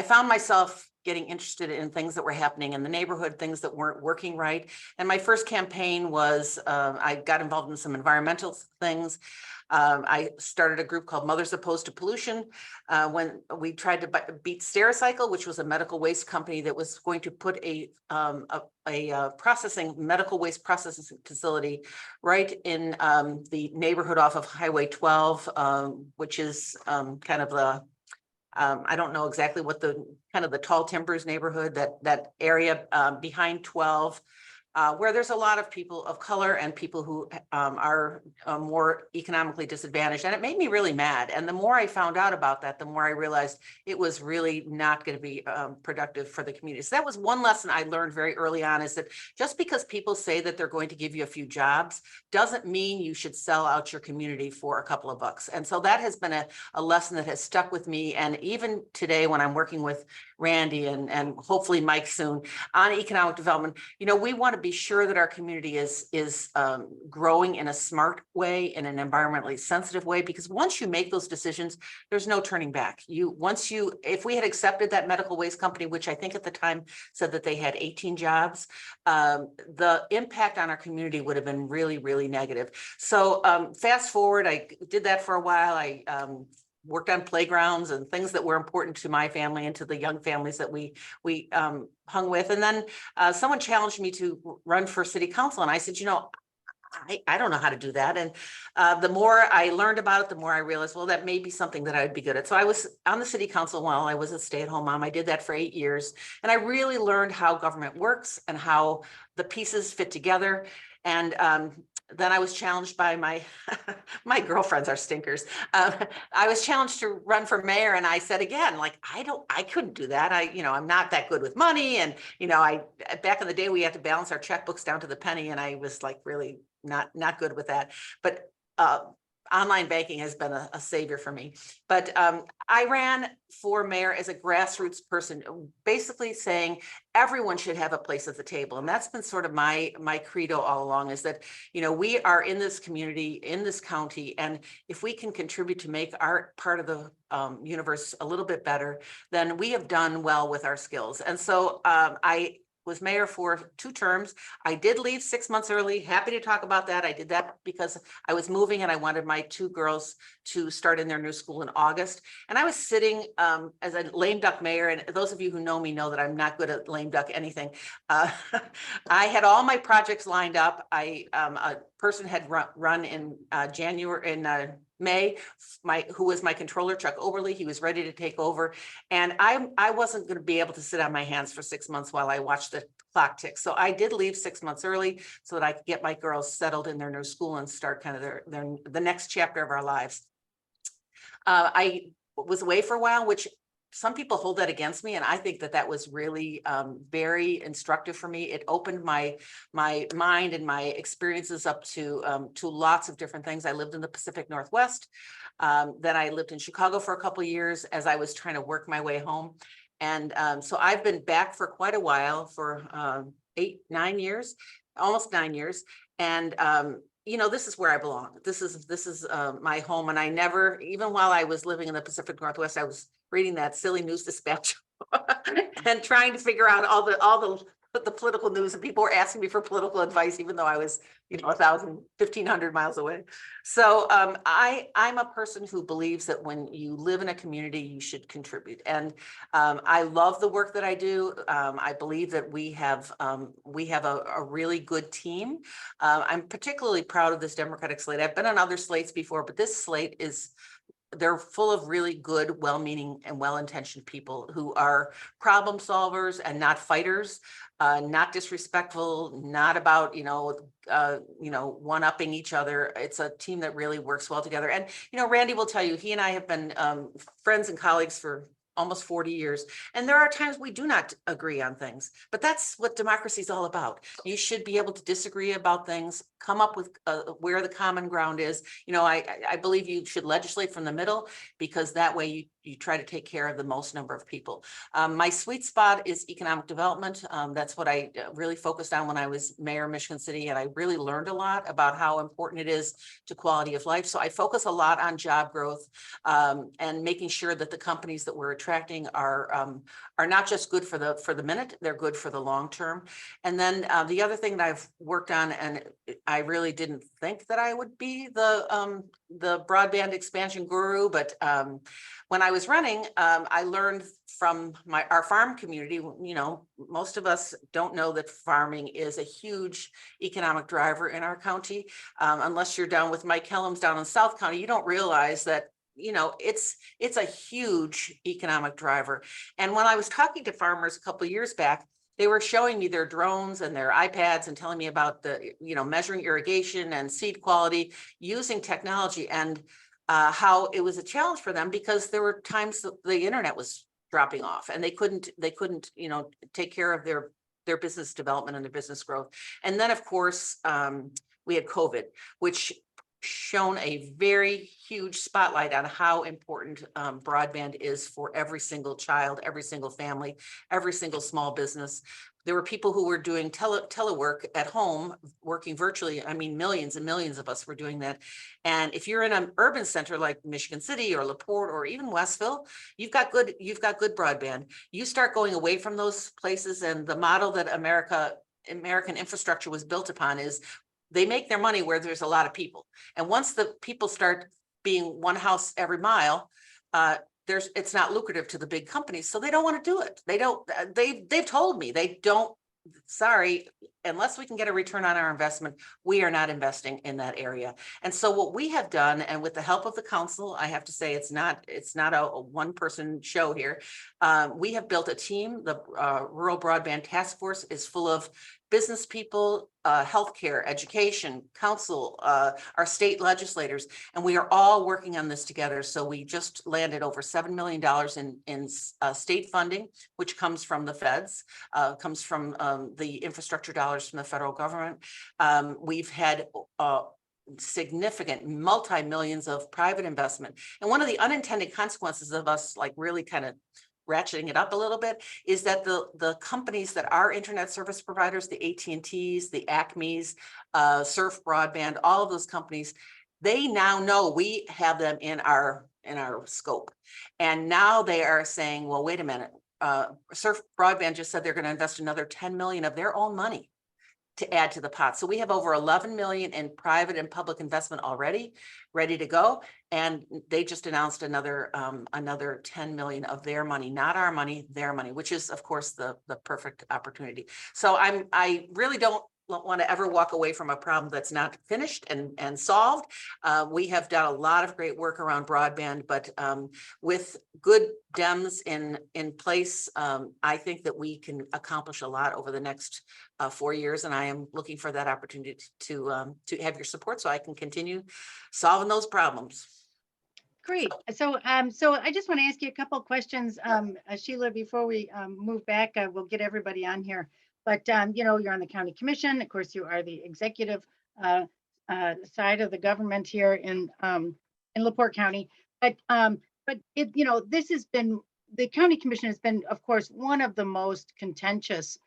found myself getting interested in things that were happening in the neighborhood, things that weren't working right. And my first campaign was, I got involved in some environmental things. I started a group called Mothers Opposed to Pollution when we tried to beat Stericycle, which was a medical waste company that was going to put a medical waste processing facility right in the neighborhood off of Highway 12, which is kind of the I don't know exactly what the kind of the Tall Timbers neighborhood, that area behind 12, where there's a lot of people of color and people who are more economically disadvantaged. And it made me really mad. And the more I found out about that, the more I realized it was really not going to be productive for the community. So that was one lesson I learned very early on, is that just because people say that they're going to give you a few jobs doesn't mean you should sell out your community for a couple of bucks. And so that has been a lesson that has stuck with me. And even today, when I'm working with Randy and hopefully Mike soon on economic development, we want to be sure that our community is growing in a smart way, in an environmentally sensitive way, because once you make those decisions, there's no turning back. If we had accepted that medical waste company, which I think at the time said that they had 18 jobs, the impact on our community would have been really, really negative. So fast forward, I did that for a while. I worked on playgrounds and things that were important to my family and to the young families that we hung with. And then someone challenged me to run for city council. And I said, I don't know how to do that. And the more I learned about it, the more I realized, well, that may be something that I'd be good at. So I was on the city council while I was a stay-at-home mom. I did that for 8 years. And I really learned how government works and how the pieces fit together. And then I was challenged by my girlfriends are stinkers. I was challenged to run for mayor, and I said again, like, I couldn't do that. I'm not that good with money, and back in the day we had to balance our checkbooks down to the penny, and I was like really not good with that. But online banking has been a savior for me. But I ran for mayor as a grassroots person, basically saying everyone should have a place at the table. And that's been sort of my credo all along, is that, we are in this community, in this county, and if we can contribute to make our part of the universe a little bit better, then we have done well with our skills. And so I was mayor for 2 terms. I did leave 6 months early. Happy to talk about that. I did that because I was moving and I wanted my 2 girls to start in their new school in August. And I was sitting as a lame duck mayor. And those of you who know me know that I'm not good at lame duck anything. I had all my projects lined up. A person had run in May, who was my controller, Chuck Oberly. He was ready to take over. And I wasn't going to be able to sit on my hands for 6 months while I watched the clock tick. So I did leave 6 months early so that I could get my girls settled in their new school and start kind of the next chapter of our lives. I was away for a while, which some people hold that against me, and I think that that was really very instructive for me. It opened my mind and my experiences up to lots of different things. I lived in the Pacific Northwest. Then I lived in Chicago for a couple of years as I was trying to work my way home. And so I've been back for quite a while, for 9 years, almost 9 years. And you know, this is where I belong. This is my home. And I never, even while I was living in the Pacific Northwest, I was reading that silly News Dispatch and trying to figure out all the political news, and people were asking me for political advice, even though I was, you know, 1,500 miles away. So I'm a person who believes that when you live in a community, you should contribute. And I love the work that I do. I believe that we have a really good team. I'm particularly proud of this Democratic slate. I've been on other slates before, but this slate they're full of really good, well-meaning and well-intentioned people who are problem solvers and not fighters, not disrespectful, not about, one-upping each other. It's a team that really works well together. And, you know, Randy will tell you, he and I have been friends and colleagues for almost 40 years. And there are times we do not agree on things, but that's what democracy is all about. You should be able to disagree about things, come up with where the common ground is. You know, I believe you should legislate from the middle, because that way you try to take care of the most number of people. My sweet spot is economic development. That's what I really focused on when I was mayor of Michigan City. And I really learned a lot about how important it is to quality of life. So I focus a lot on job growth and making sure that the companies that we're attracting are not just good for the minute, they're good for the long term. And then the other thing that I've worked on, and I really didn't think that I would be the broadband expansion guru, but when I was running, I learned from our farm community. You know, most of us don't know that farming is a huge economic driver in our county. Unless you're down with Mike Kellems down in South County, you don't realize that, you know, it's a huge economic driver. And when I was talking to farmers a couple of years back, they were showing me their drones and their iPads and telling me about measuring irrigation and seed quality using technology, and how it was a challenge for them because there were times that the internet was dropping off and they couldn't, take care of their business development and their business growth. And then of course, we had COVID, which shone a very huge spotlight on how important broadband is for every single child, every single family, every single small business. There were people who were doing telework at home, working virtually. I mean, millions and millions of us were doing that. And if you're in an urban center like Michigan City or LaPorte or even Westville, you've got good broadband. You start going away from those places, and the model that American infrastructure was built upon is they make their money where there's a lot of people. And once the people start being one house every mile, it's not lucrative to the big companies. So they don't want to do it. They've told me they don't, sorry, unless we can get a return on our investment, we are not investing in that area. And so what we have done, and with the help of the council, I have to say it's not a one-person show here. We have built a team. The Rural Broadband Task Force is full of business people, healthcare, education, council, our state legislators, and we are all working on this together. So we just landed over $7 million in state funding, which comes from the feds, comes from the infrastructure dollars from the federal government. We've had significant multi-millions of private investment. And one of the unintended consequences of us really kind of ratcheting it up a little bit is that the companies that are internet service providers, the AT&Ts, the Acmes, Surf Broadband, all of those companies, they now know we have them in our scope. And now they are saying, well, wait a minute, Surf Broadband just said they're going to invest another 10 million of their own money to add to the pot. So we have over 11 million in private and public investment already ready to go. And they just announced another 10 million of their money, not our money, their money, which is of course the perfect opportunity. So I really don't want to ever walk away from a problem that's not finished and solved. We have done a lot of great work around broadband, but with good Dems in place, I think that we can accomplish a lot over the next 4 years, and I am looking for that opportunity to have your support so I can continue solving those problems. Great. So I just want to ask you a couple of questions, Sheila, before we move back. We'll get everybody on here. But you're on the county commission. Of course, you are the executive side of the government here in LaPorte County. But this has been, the county commission has been, of course, one of the most contentious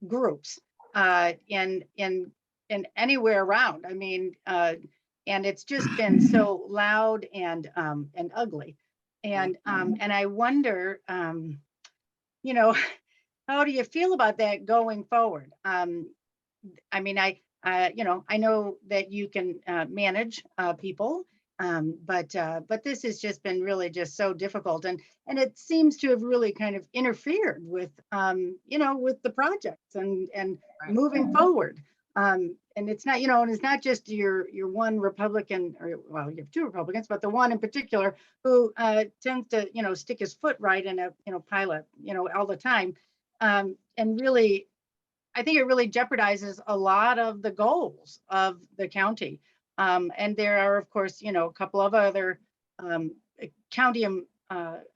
groups in anywhere around. I mean, and it's just been so loud and ugly. And I wonder, how do you feel about that going forward? I mean, I know that you can manage people, but this has just been really just so difficult, and it seems to have really kind of interfered with with the projects and Right. moving forward. And it's not, and it's not just your one Republican, or well, you have two Republicans, but the one in particular who tends to stick his foot right in a pile of all the time, and really, I think it really jeopardizes a lot of the goals of the county. And there are, of course, a couple of other county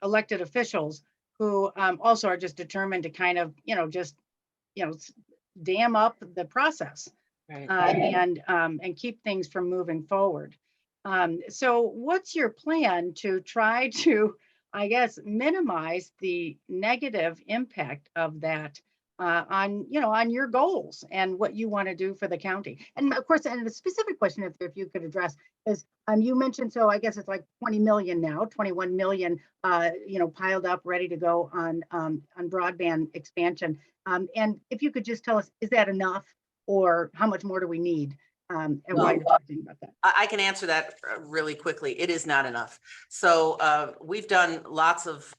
elected officials who also are just determined to kind of, dam up the process Right. and keep things from moving forward. So what's your plan to try to, I guess, minimize the negative impact of that on your goals and what you want to do for the county? And of course, and the specific question, if you could address, is you mentioned, so I guess it's like 20 million now, 21 million piled up, ready to go on broadband expansion. And if you could just tell us, is that enough, or how much more do we need? And why you're talking about that? I can answer that really quickly. It is not enough. So we've done lots of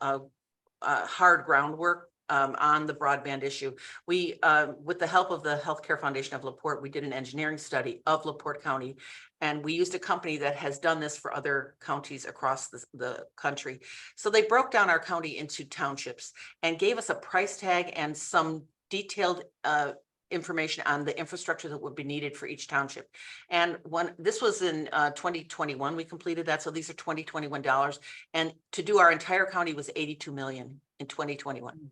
hard groundwork on the broadband issue. We, with the help of the Healthcare Foundation of LaPorte, we did an engineering study of LaPorte County, and we used a company that has done this for other counties across the country. So they broke down our county into townships and gave us a price tag and some detailed information on the infrastructure that would be needed for each township. And when this was in 2021, we completed that. So these are 2021 dollars. And to do our entire county was 82 million in 2021.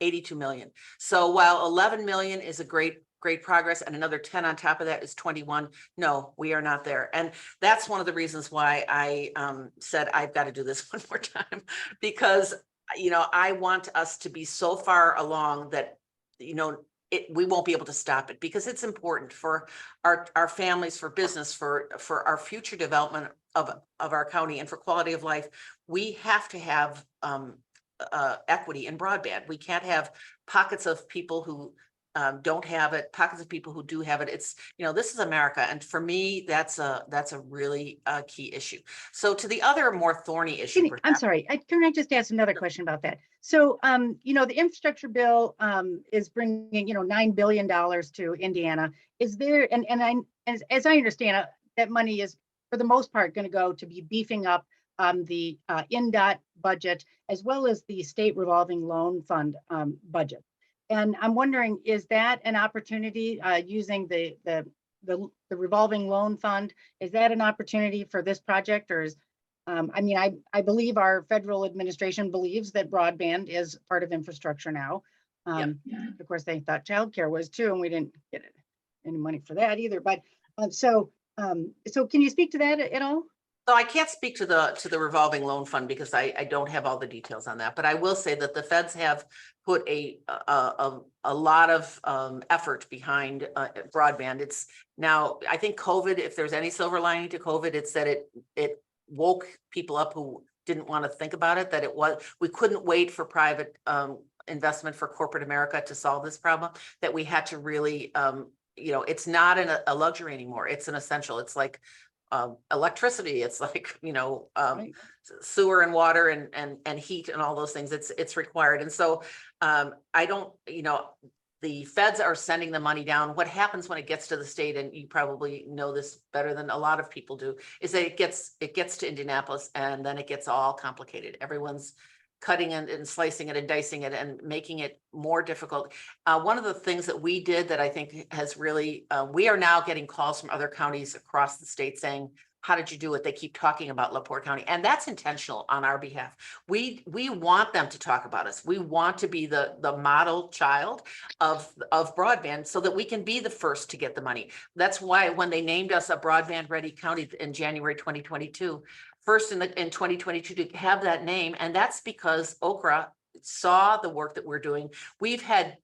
82 million. So while 11 million is a great progress, and another 10 on top of that is 21, no, we are not there. And that's one of the reasons why I said I've got to do this one more time, because I want us to be so far along that we won't be able to stop it, because it's important for our families, for business, for our future development of our county, and for quality of life. We have to have equity in broadband. We can't have pockets of people who don't have it, pockets of people who do have it. It's, this is America. And for me, that's a really key issue. So to the other more thorny issue. I'm sorry, can I just ask another question about that? So, the infrastructure bill is bringing, $9 billion to Indiana. Is there, as I understand it, that money is for the most part going to go to be beefing up the INDOT budget, as well as the state revolving loan fund budget. And I'm wondering, is that an opportunity using the revolving loan fund? Is that an opportunity for this project, or is I believe our federal administration believes that broadband is part of infrastructure now. Of course, they thought childcare was too, and we didn't get any money for that either. But so can you speak to that at all? So I can't speak to the revolving loan fund because I don't have all the details on that, but I will say that the feds have put a lot of effort behind broadband. It's now, I think COVID, if there's any silver lining to COVID, it's that it woke people up who didn't want to think about it, that we couldn't wait for private investment for corporate America to solve this problem, that we had to really, it's not a luxury anymore. It's an essential. It's like electricity. It's like, Right. sewer and water and heat and all those things. It's required. And so I don't, the feds are sending the money down. What happens when it gets to the state, and you probably know this better than a lot of people do, is that it gets to Indianapolis, and then it gets all complicated. Everyone's cutting and slicing it and dicing it and making it more difficult. One of the things that we did that I think has really, we are now getting calls from other counties across the state saying, how did you do it? They keep talking about LaPorte County, and that's intentional on our behalf. We want them to talk about us. We want to be the model child of broadband so that we can be the first to get the money. That's why when they named us a broadband ready county in January 2022, first in 2022 to have that name, and that's because Okra saw the work that we're doing. We've had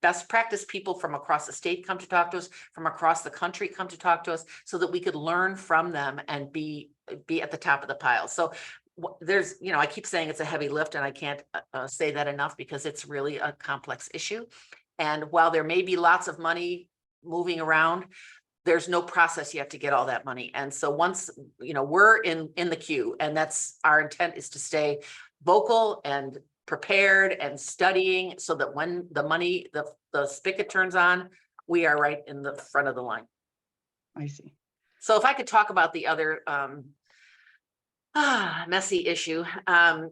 best practice people from across the state come to talk to us, from across the country come to talk to us, so that we could learn from them and be at the top of the pile. So there's, I keep saying it's a heavy lift, and I can't say that enough, because it's really a complex issue. And while there may be lots of money moving around, there's no process yet to get all that money. And so once, we're in the queue, and that's our intent, is to stay vocal and prepared and studying, so that when the money, the spigot turns on, we are right in the front of the line. I see. So if I could talk about the other messy issue.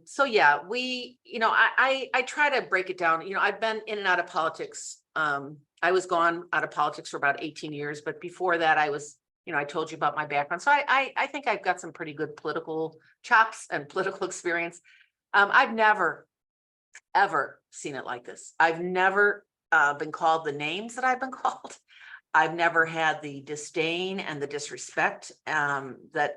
So yeah, I try to break it down. I've been in and out of politics. I was gone out of politics for about 18 years, but before that I was, I told you about my background. So I think I've got some pretty good political chops and political experience. I've never, ever seen it like this. I've never been called the names that I've been called. I've never had the disdain and the disrespect that,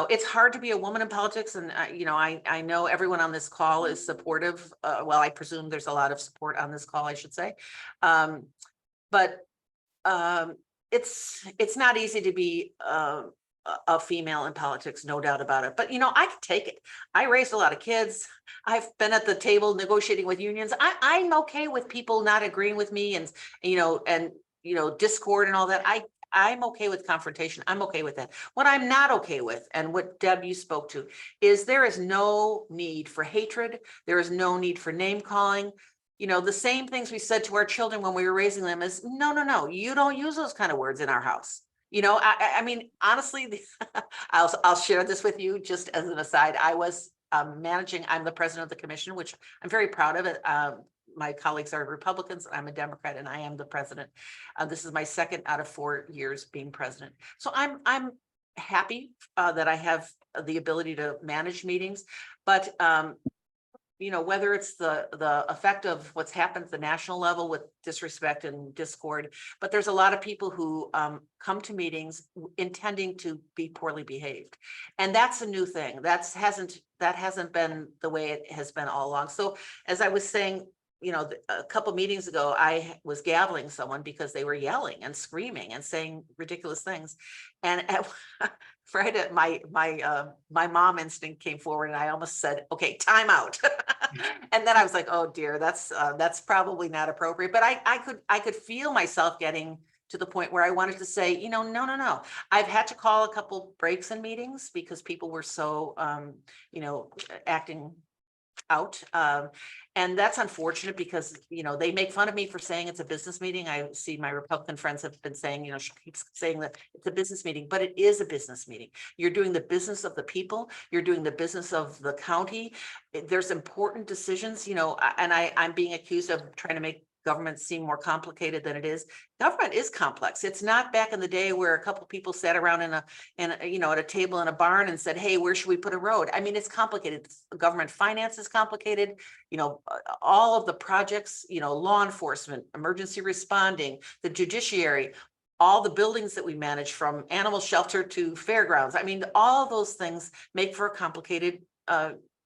it's hard to be a woman in politics. And, I know everyone on this call is supportive. Well, I presume there's a lot of support on this call, I should say. But it's not easy to be a female in politics, no doubt about it. But, I can take it. I raised a lot of kids. I've been at the table negotiating with unions. I'm okay with people not agreeing with me and discord and all that. I'm okay with confrontation. I'm okay with that. What I'm not okay with, and what Deb, you spoke to, is there is no need for hatred. There is no need for name calling. The same things we said to our children when we were raising them is, no, you don't use those kind of words in our house. I mean, honestly, I'll share this with you just as an aside. I was I'm the president of the commission, which I'm very proud of it. My colleagues are Republicans, I'm a Democrat, and I am the president. This is my second out of 4 years being president. So I'm happy that I have the ability to manage meetings, but whether it's the effect of what's happened at the national level with disrespect and discord, but there's a lot of people who come to meetings intending to be poorly behaved. And that's a new thing. That hasn't been the way it has been all along. So as I was saying, a couple meetings ago, I was gaveling someone because they were yelling and screaming and saying ridiculous things. And Friday, my mom instinct came forward, and I almost said, "Okay, time out." And then I was like, "Oh dear, that's probably not appropriate." But I could feel myself getting to the point where I wanted to say, no. I've had to call a couple breaks in meetings because people were so, acting out. And that's unfortunate because, they make fun of me for saying it's a business meeting. I see my Republican friends have been saying, she keeps saying that it's a business meeting, but it is a business meeting. You're doing the business of the people. You're doing the business of the county. There's important decisions, and I'm being accused of trying to make government seem more complicated than it is. Government is complex. It's not back in the day where a couple of people sat around at a table in a barn and said, "Hey, where should we put a road?" I mean, it's complicated. Government finance is complicated. All of the projects, law enforcement, emergency responding, the judiciary, all the buildings that we manage, from animal shelter to fairgrounds. I mean, all those things make for a complicated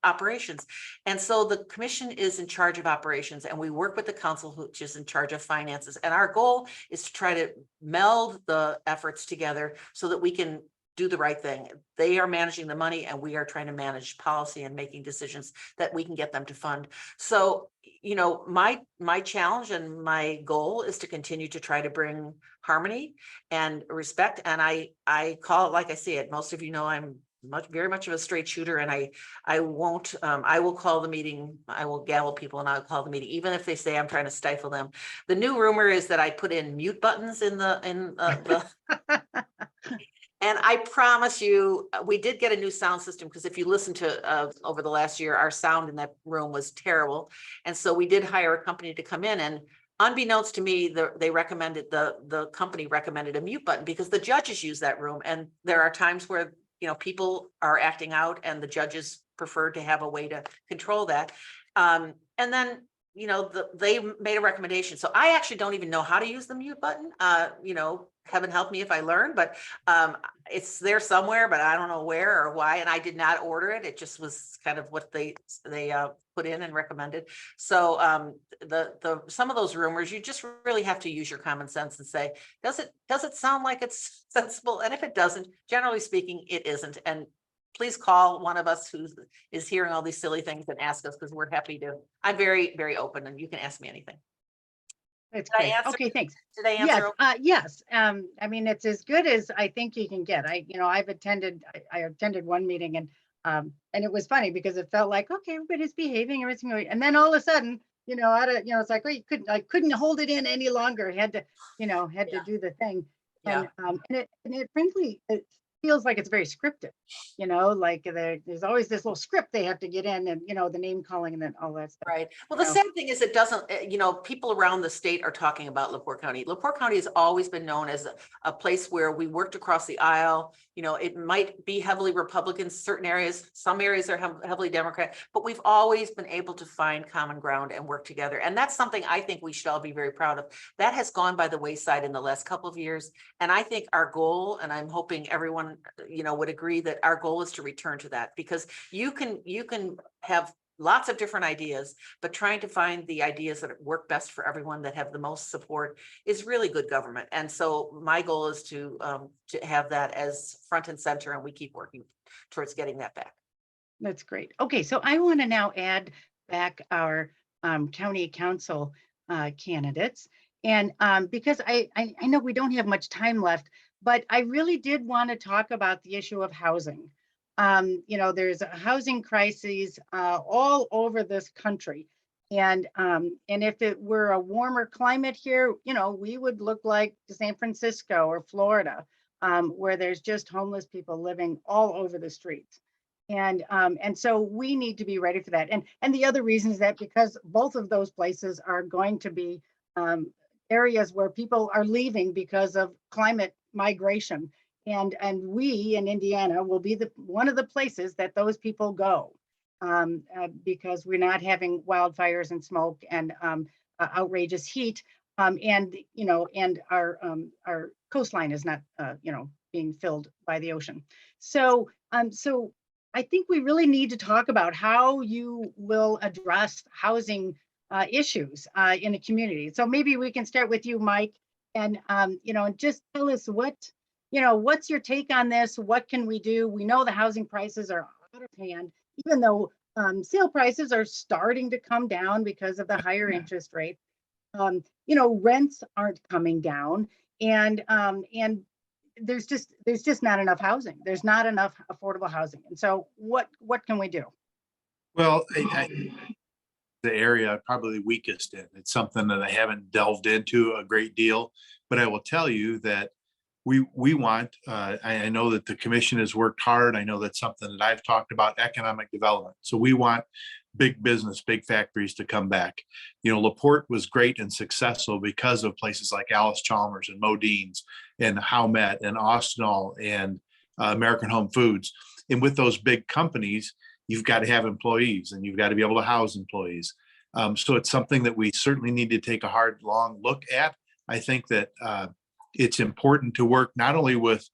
operations. And so the commission is in charge of operations, and we work with the council, which is in charge of finances. And our goal is to try to meld the efforts together so that we can do the right thing. They are managing the money, and we are trying to manage policy and making decisions that we can get them to fund. So, my challenge and my goal is to continue to try to bring harmony and respect. And I call it like I see it. Most of you know I'm very much of a straight shooter, and I will call the meeting. I will gavel people, and I'll call the meeting, even if they say I'm trying to stifle them. The new rumor is that I put in mute buttons in the and I promise you, we did get a new sound system, because if you listen to over the last year, our sound in that room was terrible. And so we did hire a company to come in, and unbeknownst to me, the company recommended a mute button because the judges use that room. And there are times where, people are acting out and the judges prefer to have a way to control that. And then, they made a recommendation. So I actually don't even know how to use the mute button. Heaven help me if I learn, but it's there somewhere, but I don't know where or why. And I did not order it. It just was kind of what they put in and recommended. So some of those rumors, you just really have to use your common sense and say, does it sound like it's sensible? And if it doesn't, generally speaking, it isn't. And please call one of us who is hearing all these silly things and ask us, because we're happy to. I'm very, very open, and you can ask me anything. That's Did I great. answer? Okay, thanks. Did I answer? Yes. I mean, it's as good as I think you can get. I attended one meeting and it was funny because it felt like, okay, everybody's behaving, everything's going, and then all of a sudden, it's like, well, I couldn't hold it in any longer. Had to Yeah. do the thing. Yeah. And it frankly, it feels like it's very scripted, like there's always this little script they have to get in, and the name calling and then all that stuff. Right. Well, the So- sad thing is it doesn't, people around the state are talking about LaPorte County. LaPorte County has always been known as a place where we worked across the aisle. It might be heavily Republican, certain areas, some areas are heavily Democrat, but we've always been able to find common ground and work together. And that's something I think we should all be very proud of. That has gone by the wayside in the last couple of years. And I think our goal, and I'm hoping everyone, would agree that our goal is to return to that, because you can have lots of different ideas, but trying to find the ideas that work best for everyone, that have the most support, is really good government. And so my goal is to have that as front and center, and we keep working towards getting that back. That's great. Okay, so I want to now add back our county council candidates. And because I know we don't have much time left, but I really did want to talk about the issue of housing. There's a housing crisis all over this country. And if it were a warmer climate here, we would look like San Francisco or Florida, where there's just homeless people living all over the streets. And so we need to be ready for that. And the other reason is that because both of those places are going to be areas where people are leaving because of climate migration. And we in Indiana will be one of the places that those people go, because we're not having wildfires and smoke and outrageous heat, and our coastline is not being filled by the ocean. So I think we really need to talk about how you will address housing issues in a community. So maybe we can start with you, Mike, and just tell us what's your take on this? What can we do? We know the housing prices are out of hand, even though sale prices are starting to come down because of the higher interest rate. Rents aren't coming down, and there's just not enough housing. There's not enough affordable housing. And so what can we do? Well, the area I'm probably weakest in. It's something that I haven't delved into a great deal, but I will tell you that we want, I know that the commission has worked hard. I know that's something that I've talked about, economic development. So we want big business, big factories to come back. LaPorte was great and successful because of places like Alice Chalmers and Modine's and Howmet and Austnall and American Home Foods. And with those big companies, you've got to have employees and you've got to be able to house employees. So it's something that we certainly need to take a hard, long look at. I think that it's important to work not only with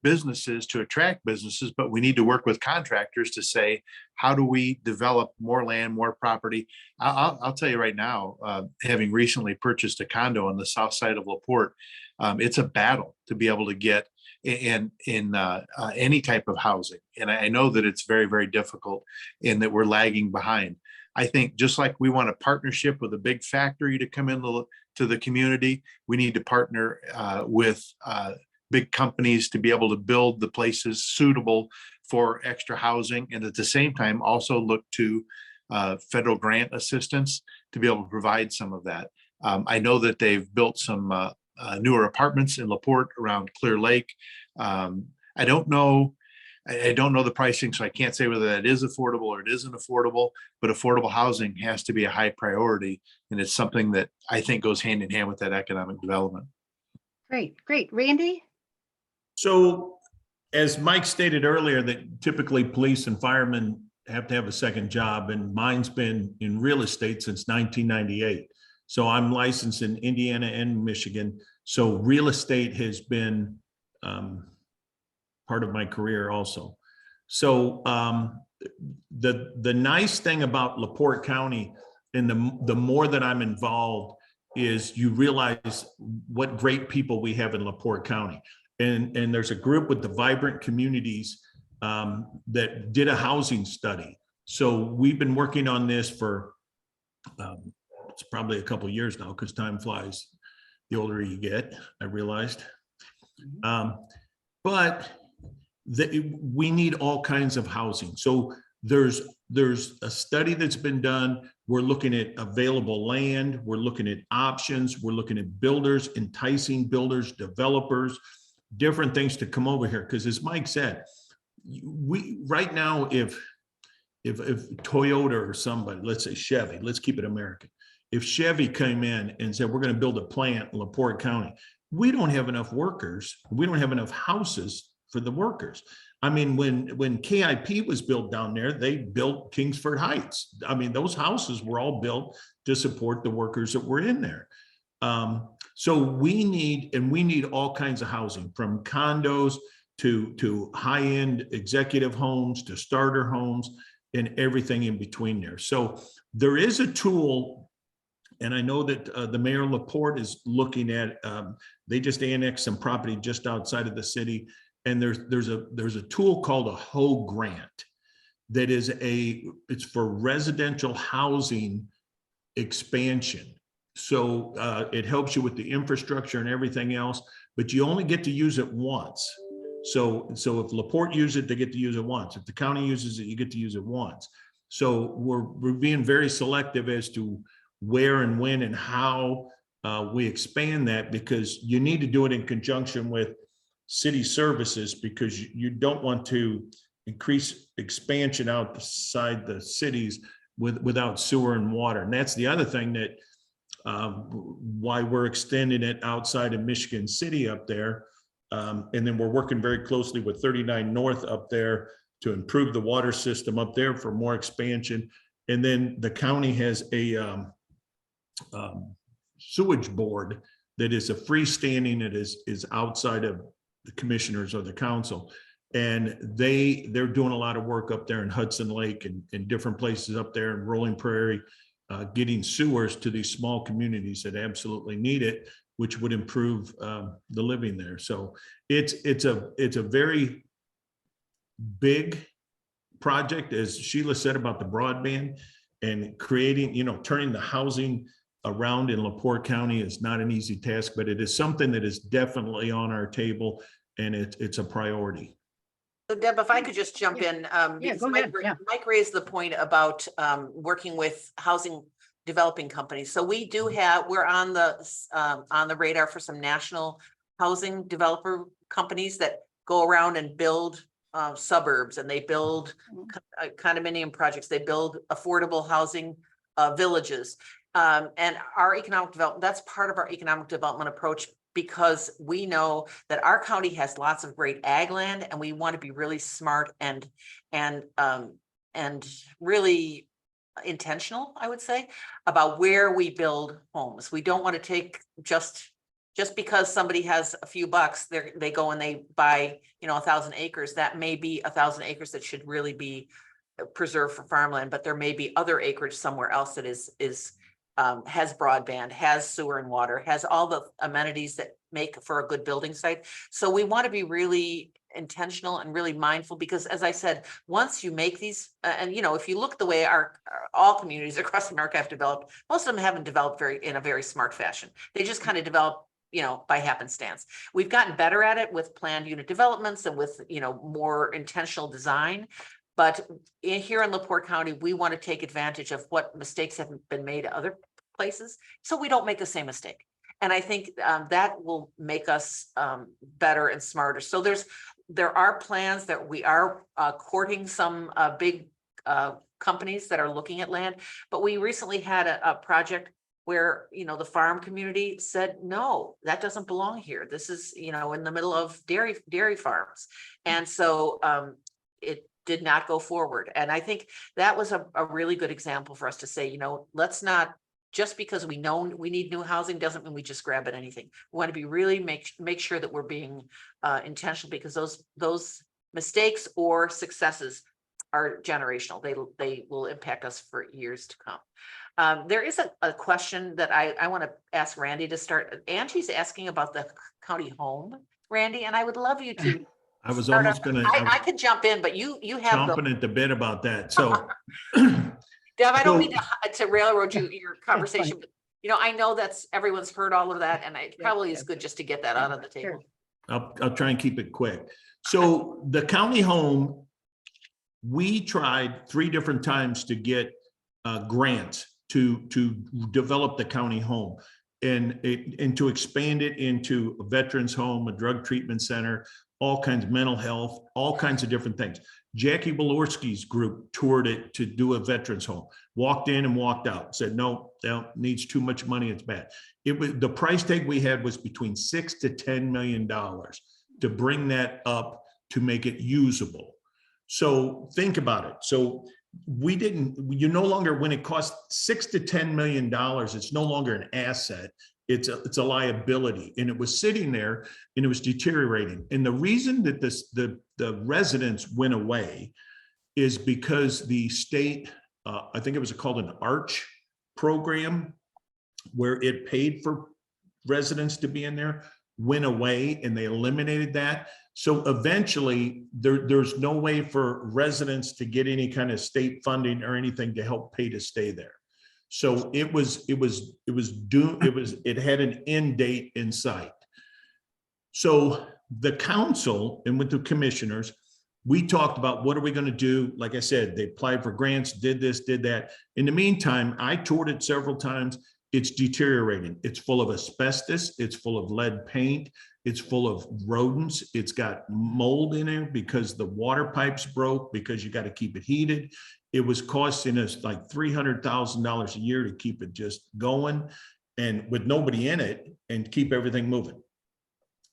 businesses to attract businesses, but we need to work with contractors to say, how do we develop more land, more property? I'll tell you right now, having recently purchased a condo on the south side of LaPorte, it's a battle to be able to get in any type of housing. And I know that it's very, very difficult and that we're lagging behind. I think just like we want a partnership with a big factory to come in to the community, we need to partner with big companies to be able to build the places suitable for extra housing, and at the same time also look to federal grant assistance to be able to provide some of that. I know that they've built some newer apartments in LaPorte around Clear Lake. I don't know I don't know the pricing, so I can't say whether that is affordable or it isn't affordable, but affordable housing has to be a high priority. And it's something that I think goes hand in hand with that economic development. Great, great. Randy? So as Mike stated earlier, that typically police and firemen have to have a second job, and mine's been in real estate since 1998. So I'm licensed in Indiana and Michigan. So real estate has been part of my career also. So the nice thing about LaPorte County, and the more that I'm involved, is you realize what great people we have in LaPorte County. And there's a group with the Vibrant Communities that did a housing study. So we've been working on this for it's probably a couple of years now, because time flies the older you get, I realized. But we need all kinds of housing. So there's a study that's been done. We're looking at available land. We're looking at options. We're looking at builders, enticing builders, developers, different things to come over here. Because as Mike said, we right now, if Toyota or somebody, let's say Chevy, let's keep it American. If Chevy came in and said, we're going to build a plant in LaPorte County, we don't have enough workers. We don't have enough houses for the workers. I mean, when KIP was built down there, they built Kingsford Heights. I mean, those houses were all built to support the workers that were in there. So we need all kinds of housing, from condos to high-end executive homes to starter homes and everything in between there. So there is a tool, and I know that the mayor of LaPorte is looking at, they just annexed some property just outside of the city. And there's a tool called a HO grant that is it's for residential housing expansion. So it helps you with the infrastructure and everything else, but you only get to use it once. So if LaPorte uses it, they get to use it once. If the county uses it, you get to use it once. So we're being very selective as to where and when and how we expand that, because you need to do it in conjunction with city services, because you don't want to increase expansion outside the cities without sewer and water. And that's the other thing that why we're extending it outside of Michigan City up there. And then we're working very closely with 39 North up there to improve the water system up there for more expansion. And then the county has a sewage board that is a freestanding, that is outside of the commissioners or the council. And they're doing a lot of work up there in Hudson Lake and different places up there in Rolling Prairie, getting sewers to these small communities that absolutely need it, which would improve the living there. So it's a very big project, as Sheila said about the broadband, and creating, turning the housing around in LaPorte County is not an easy task, but it is something that is definitely on our table, and it's a priority. So Deb, if I could just jump in, because go ahead. Mike raised the point about working with housing developing companies. So we do we're on the radar for some national housing developer companies that go around and build suburbs, and they build condominium projects. They build affordable housing villages. And our economic development, that's part of our economic development approach, because we know that our county has lots of great ag land, and we want to be really smart and really intentional, I would say, about where we build homes. We don't want to take just because somebody has a few bucks, they go and they buy 1,000 acres. That may be 1,000 acres that should really be preserved for farmland, but there may be other acreage somewhere else that has broadband, has sewer and water, has all the amenities that make for a good building site. So we want to be really intentional and really mindful, because as I said, once you make these, and if you look the way all communities across America have developed, most of them haven't developed in a very smart fashion. They just kind of develop, by happenstance. We've gotten better at it with planned unit developments and with, more intentional design. But here in LaPorte County, we want to take advantage of what mistakes have been made other places, so we don't make the same mistake. And I think that will make us better and smarter. So there are plans that we are courting some big companies that are looking at land, but we recently had a project where, you know, the farm community said, no, that doesn't belong here. This is, you know, in the middle of dairy farms. And so it did not go forward. And I think that was a really good example for us to say, you know, let's not, just because we know we need new housing doesn't mean we just grab at anything. We want to be really make sure that we're being intentional, because those mistakes or successes are generational. They will impact us for years to come. There is a question that I want to ask Randy to start. Angie's asking about the county home, Randy, and I would love you to. I was almost gonna. I could jump in, but you have the. Chomping at the bit about that. So. Deb, I don't So- mean to railroad your conversation, but you know, I know that's, everyone's heard all of that, and it probably is good just to get that out on the table. I'll try and keep it quick. So the county home, we tried 3 different times to get grants to develop the county home and to expand it into a veterans home, a drug treatment center, all kinds of mental health, all kinds of different things. Jackie Walorski's group toured it to do a veterans home, walked in and walked out, said, no, that needs too much money, it's bad. It was, the price tag we had was between $6 to $10 million to bring that up to make it usable. So think about it. So you no longer, when it costs $6 to $10 million, it's no longer an asset. It's a liability, and it was sitting there and it was deteriorating. And the reason that the residents went away is because the state, I think it was called an ARCH program, where it paid for residents to be in there, went away, and they eliminated that. So eventually there's no way for residents to get any kind of state funding or anything to help pay to stay there. So it had an end date in sight. So the council and with the commissioners, we talked about what are we going to do? Like I said, they applied for grants, did this, did that. In the meantime, I toured it several times. It's deteriorating. It's full of asbestos. It's full of lead paint. It's full of rodents. It's got mold in it because the water pipes broke, because you got to keep it heated. It was costing us like $300,000 a year to keep it just going and with nobody in it and keep everything moving.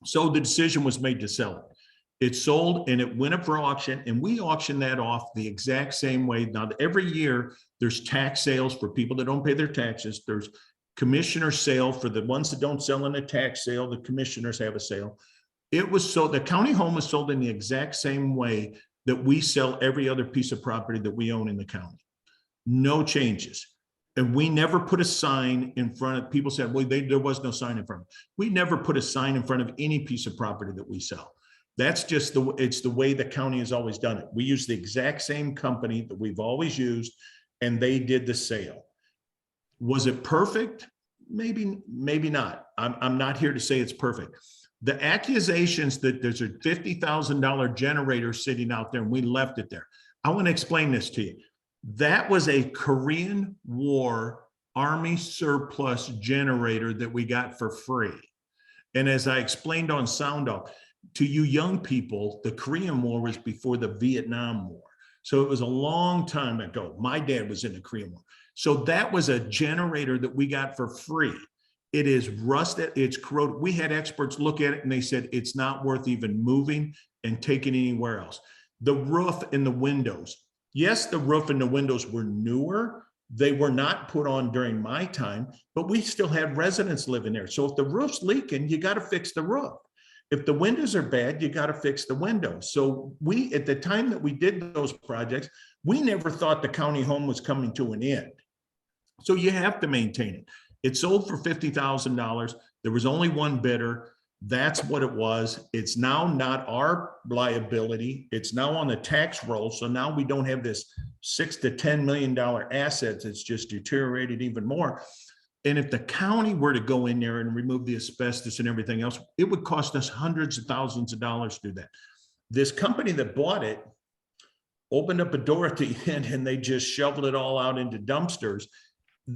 So the decision was made to sell it. It sold and it went up for auction, and we auctioned that off the exact same way. Now, every year there's tax sales for people that don't pay their taxes. There's commissioner sale for the ones that don't sell in a tax sale. The commissioners have a sale. It was sold, the county home was sold in the exact same way that we sell every other piece of property that we own in the county. No changes. And we never put a sign in front of, people said, well, there was no sign in front of. We never put a sign in front of any piece of property that we sell. That's just it's the way the county has always done it. We use the exact same company that we've always used, and they did the sale. Was it perfect? Maybe not. I'm not here to say it's perfect. The accusations that there's a $50,000 generator sitting out there and we left it there. I want to explain this to you. That was a Korean War Army surplus generator that we got for free. And as I explained on Sound Off, to you young people, the Korean War was before the Vietnam War. So it was a long time ago. My dad was in the Korean War. So that was a generator that we got for free. It is rusted, it's corroded. We had experts look at it and they said it's not worth even moving and taking anywhere else. The roof and the windows. Yes, the roof and the windows were newer. They were not put on during my time, but we still had residents living there. So if the roof's leaking, you got to fix the roof. If the windows are bad, you got to fix the windows. So we, at the time that we did those projects, we never thought the county home was coming to an end. So you have to maintain it. It sold for $50,000. There was only one bidder. That's what it was. It's now not our liability. It's now on the tax roll. So now we don't have this $6 to $10 million assets. It's just deteriorated even more. And if the county were to go in there and remove the asbestos and everything else, it would cost us hundreds of thousands of dollars to do that. This company that bought it opened up a door at the end and they just shoveled it all out into dumpsters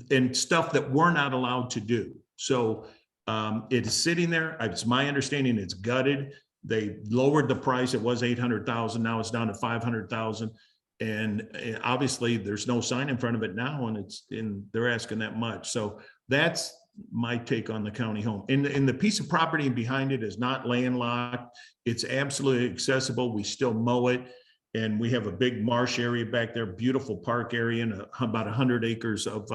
and stuff that we're not allowed to do. So It is sitting there. It's my understanding it's gutted. They lowered the price. It was 800,000. Now it's down to 500,000. And obviously there's no sign in front of it now, and they're asking that much. So that's my take on the county home. And the piece of property behind it is not landlocked. It's absolutely accessible. We still mow it. And we have a big marsh area back there, beautiful park area, and about 100 acres of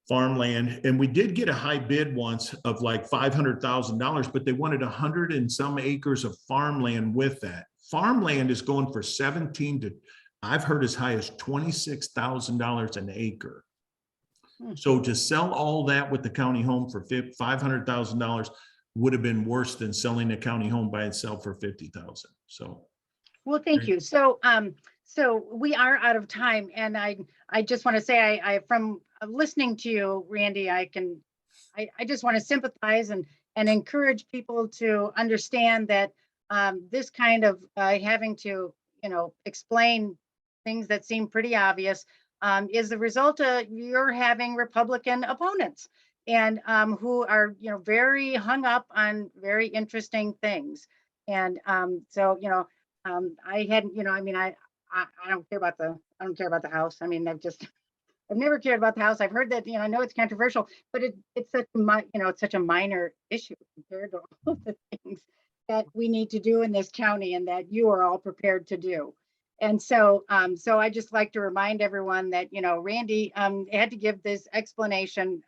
farmland. And we did get a high bid once of like $500,000, but they wanted 100 and some acres of farmland with that. Farmland is going for 17 to, I've heard as high as $26,000 an acre. So to sell all that with the county home for $500,000 would have been worse than selling the county home by itself for 50,000. So. Well, thank you. So, so we are out of time, and I just want to say, I from listening to you, Randy, I just want to sympathize and encourage people to understand that this kind of having to, explain things that seem pretty obvious is the result of you're having Republican opponents and who are, very hung up on very interesting things. And so, I hadn't, I don't care about the House. I mean, I've never cared about the House. I've heard that, I know it's controversial, but it's such a minor issue compared to all of the things that we need to do in this county and that you are all prepared to do. And so, so I just like to remind everyone that, Randy had to give this explanation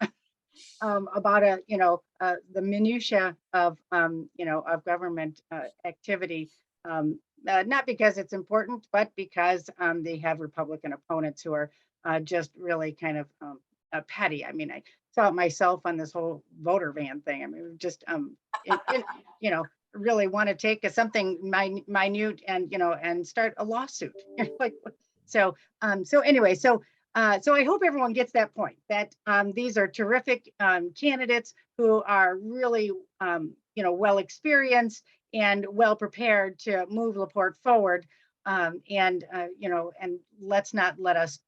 about the minutia of, of government activity. Not because it's important, but because they have Republican opponents who are just really kind of petty. I mean, I saw it myself on this whole voter van thing. I mean, just, really want to take something minute and, and start a lawsuit. Like, so anyway, so I hope everyone gets that point, that these are terrific candidates who are really, well experienced and well prepared to move LaPorte forward. And let's not let us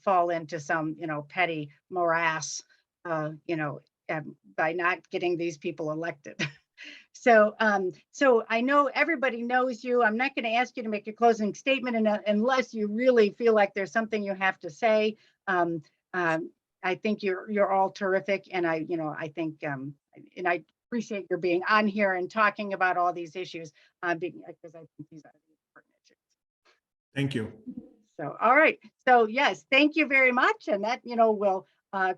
fall into some, petty morass, by not getting these people elected. So, so I know everybody knows you. I'm not going to ask you to make a closing statement unless you really feel like there's something you have to say. I think you're all terrific, and I think, and I appreciate your being on here and talking about all these issues, because I think these are important issues. Thank you. So, all right. So yes, thank you very much. And that, will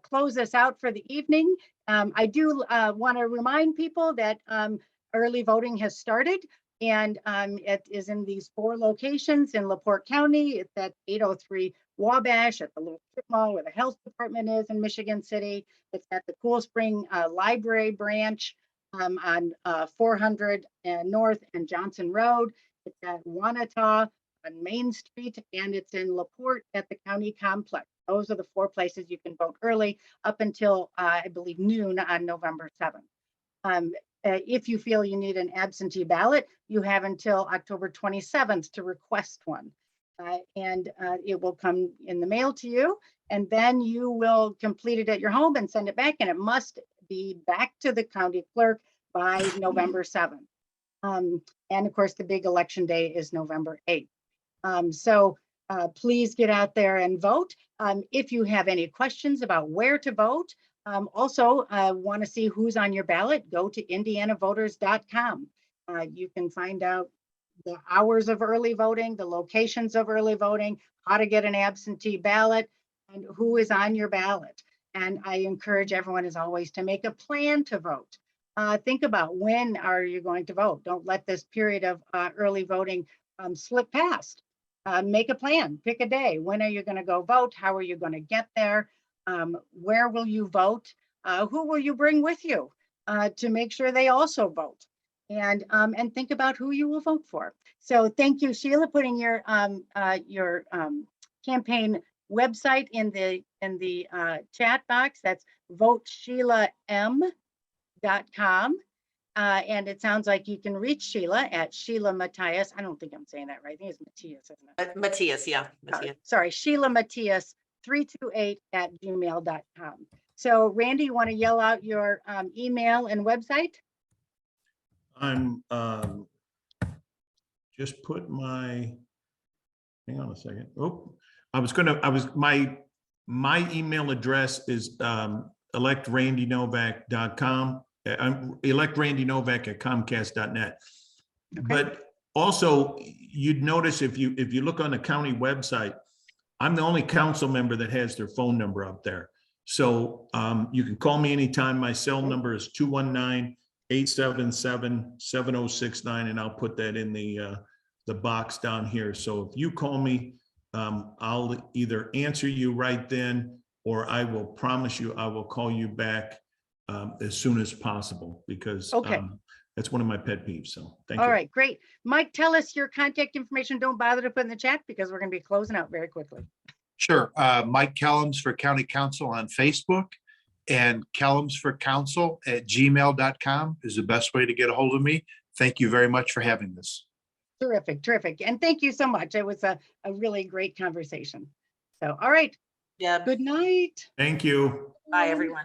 close us out for the evening. I do want to remind people that early voting has started, and it is in these 4 locations in LaPorte County. It's at 803 Wabash, at the little strip mall where the health department is in Michigan City. It's at the Cool Spring Library branch on 400 North and Johnson Road. It's at Wanata on Main Street, and it's in LaPorte at the county complex. Those are the 4 places you can vote early up until, I believe, noon on November 7th. If you feel you need an absentee ballot, you have until October 27th to request one. And it will come in the mail to you, and then you will complete it at your home and send it back, and it must be back to the county clerk by November 7th. And of course, the big election day is November 8th. So please get out there and vote. If you have any questions about where to vote, also want to see who's on your ballot, go to indianavoters.com. You can find out the hours of early voting, the locations of early voting, how to get an absentee ballot, and who is on your ballot. And I encourage everyone, as always, to make a plan to vote. Think about, when are you going to vote? Don't let this period of early voting slip past. Make a plan, pick a day. When are you going to go vote? How are you going to get there? Where will you vote? Who will you bring with you to make sure they also vote? And think about who you will vote for. So thank you, Sheila, putting your campaign website in the chat box. That's votesheilam.com. And it sounds like you can reach Sheila at Sheila Matias. I don't think I'm saying that right. I think it's Matias, isn't it? Matias, yeah. Matias. Sorry, Sheila Matias 328 at gmail.com. So Randy, you want to yell out your email and website? I'm just put my, hang on a second. Oh, my email address is electrandynovak.com. electrandynovak@comcast.net. Okay. But also, you'd notice if you look on the county website, I'm the only council member that has their phone number up there. So you can call me anytime. My cell number is 219-877-7069, and I'll put that in the box down here. So if you call me, I'll either answer you right then, or I will promise you I will call you back as soon as possible, because Okay. that's one of my pet peeves. So thank you. All right, great. Mike, tell us your contact information. Don't bother to put in the chat because we're going to be closing out very quickly. Sure. Mike Kellems for County Council on Facebook, and kellemsforcouncil@gmail.com is the best way to get a hold of me. Thank you very much for having this. Terrific, terrific. And thank you so much. It was a really great conversation. So, all right, Yeah. good night. Thank you. Bye, everyone.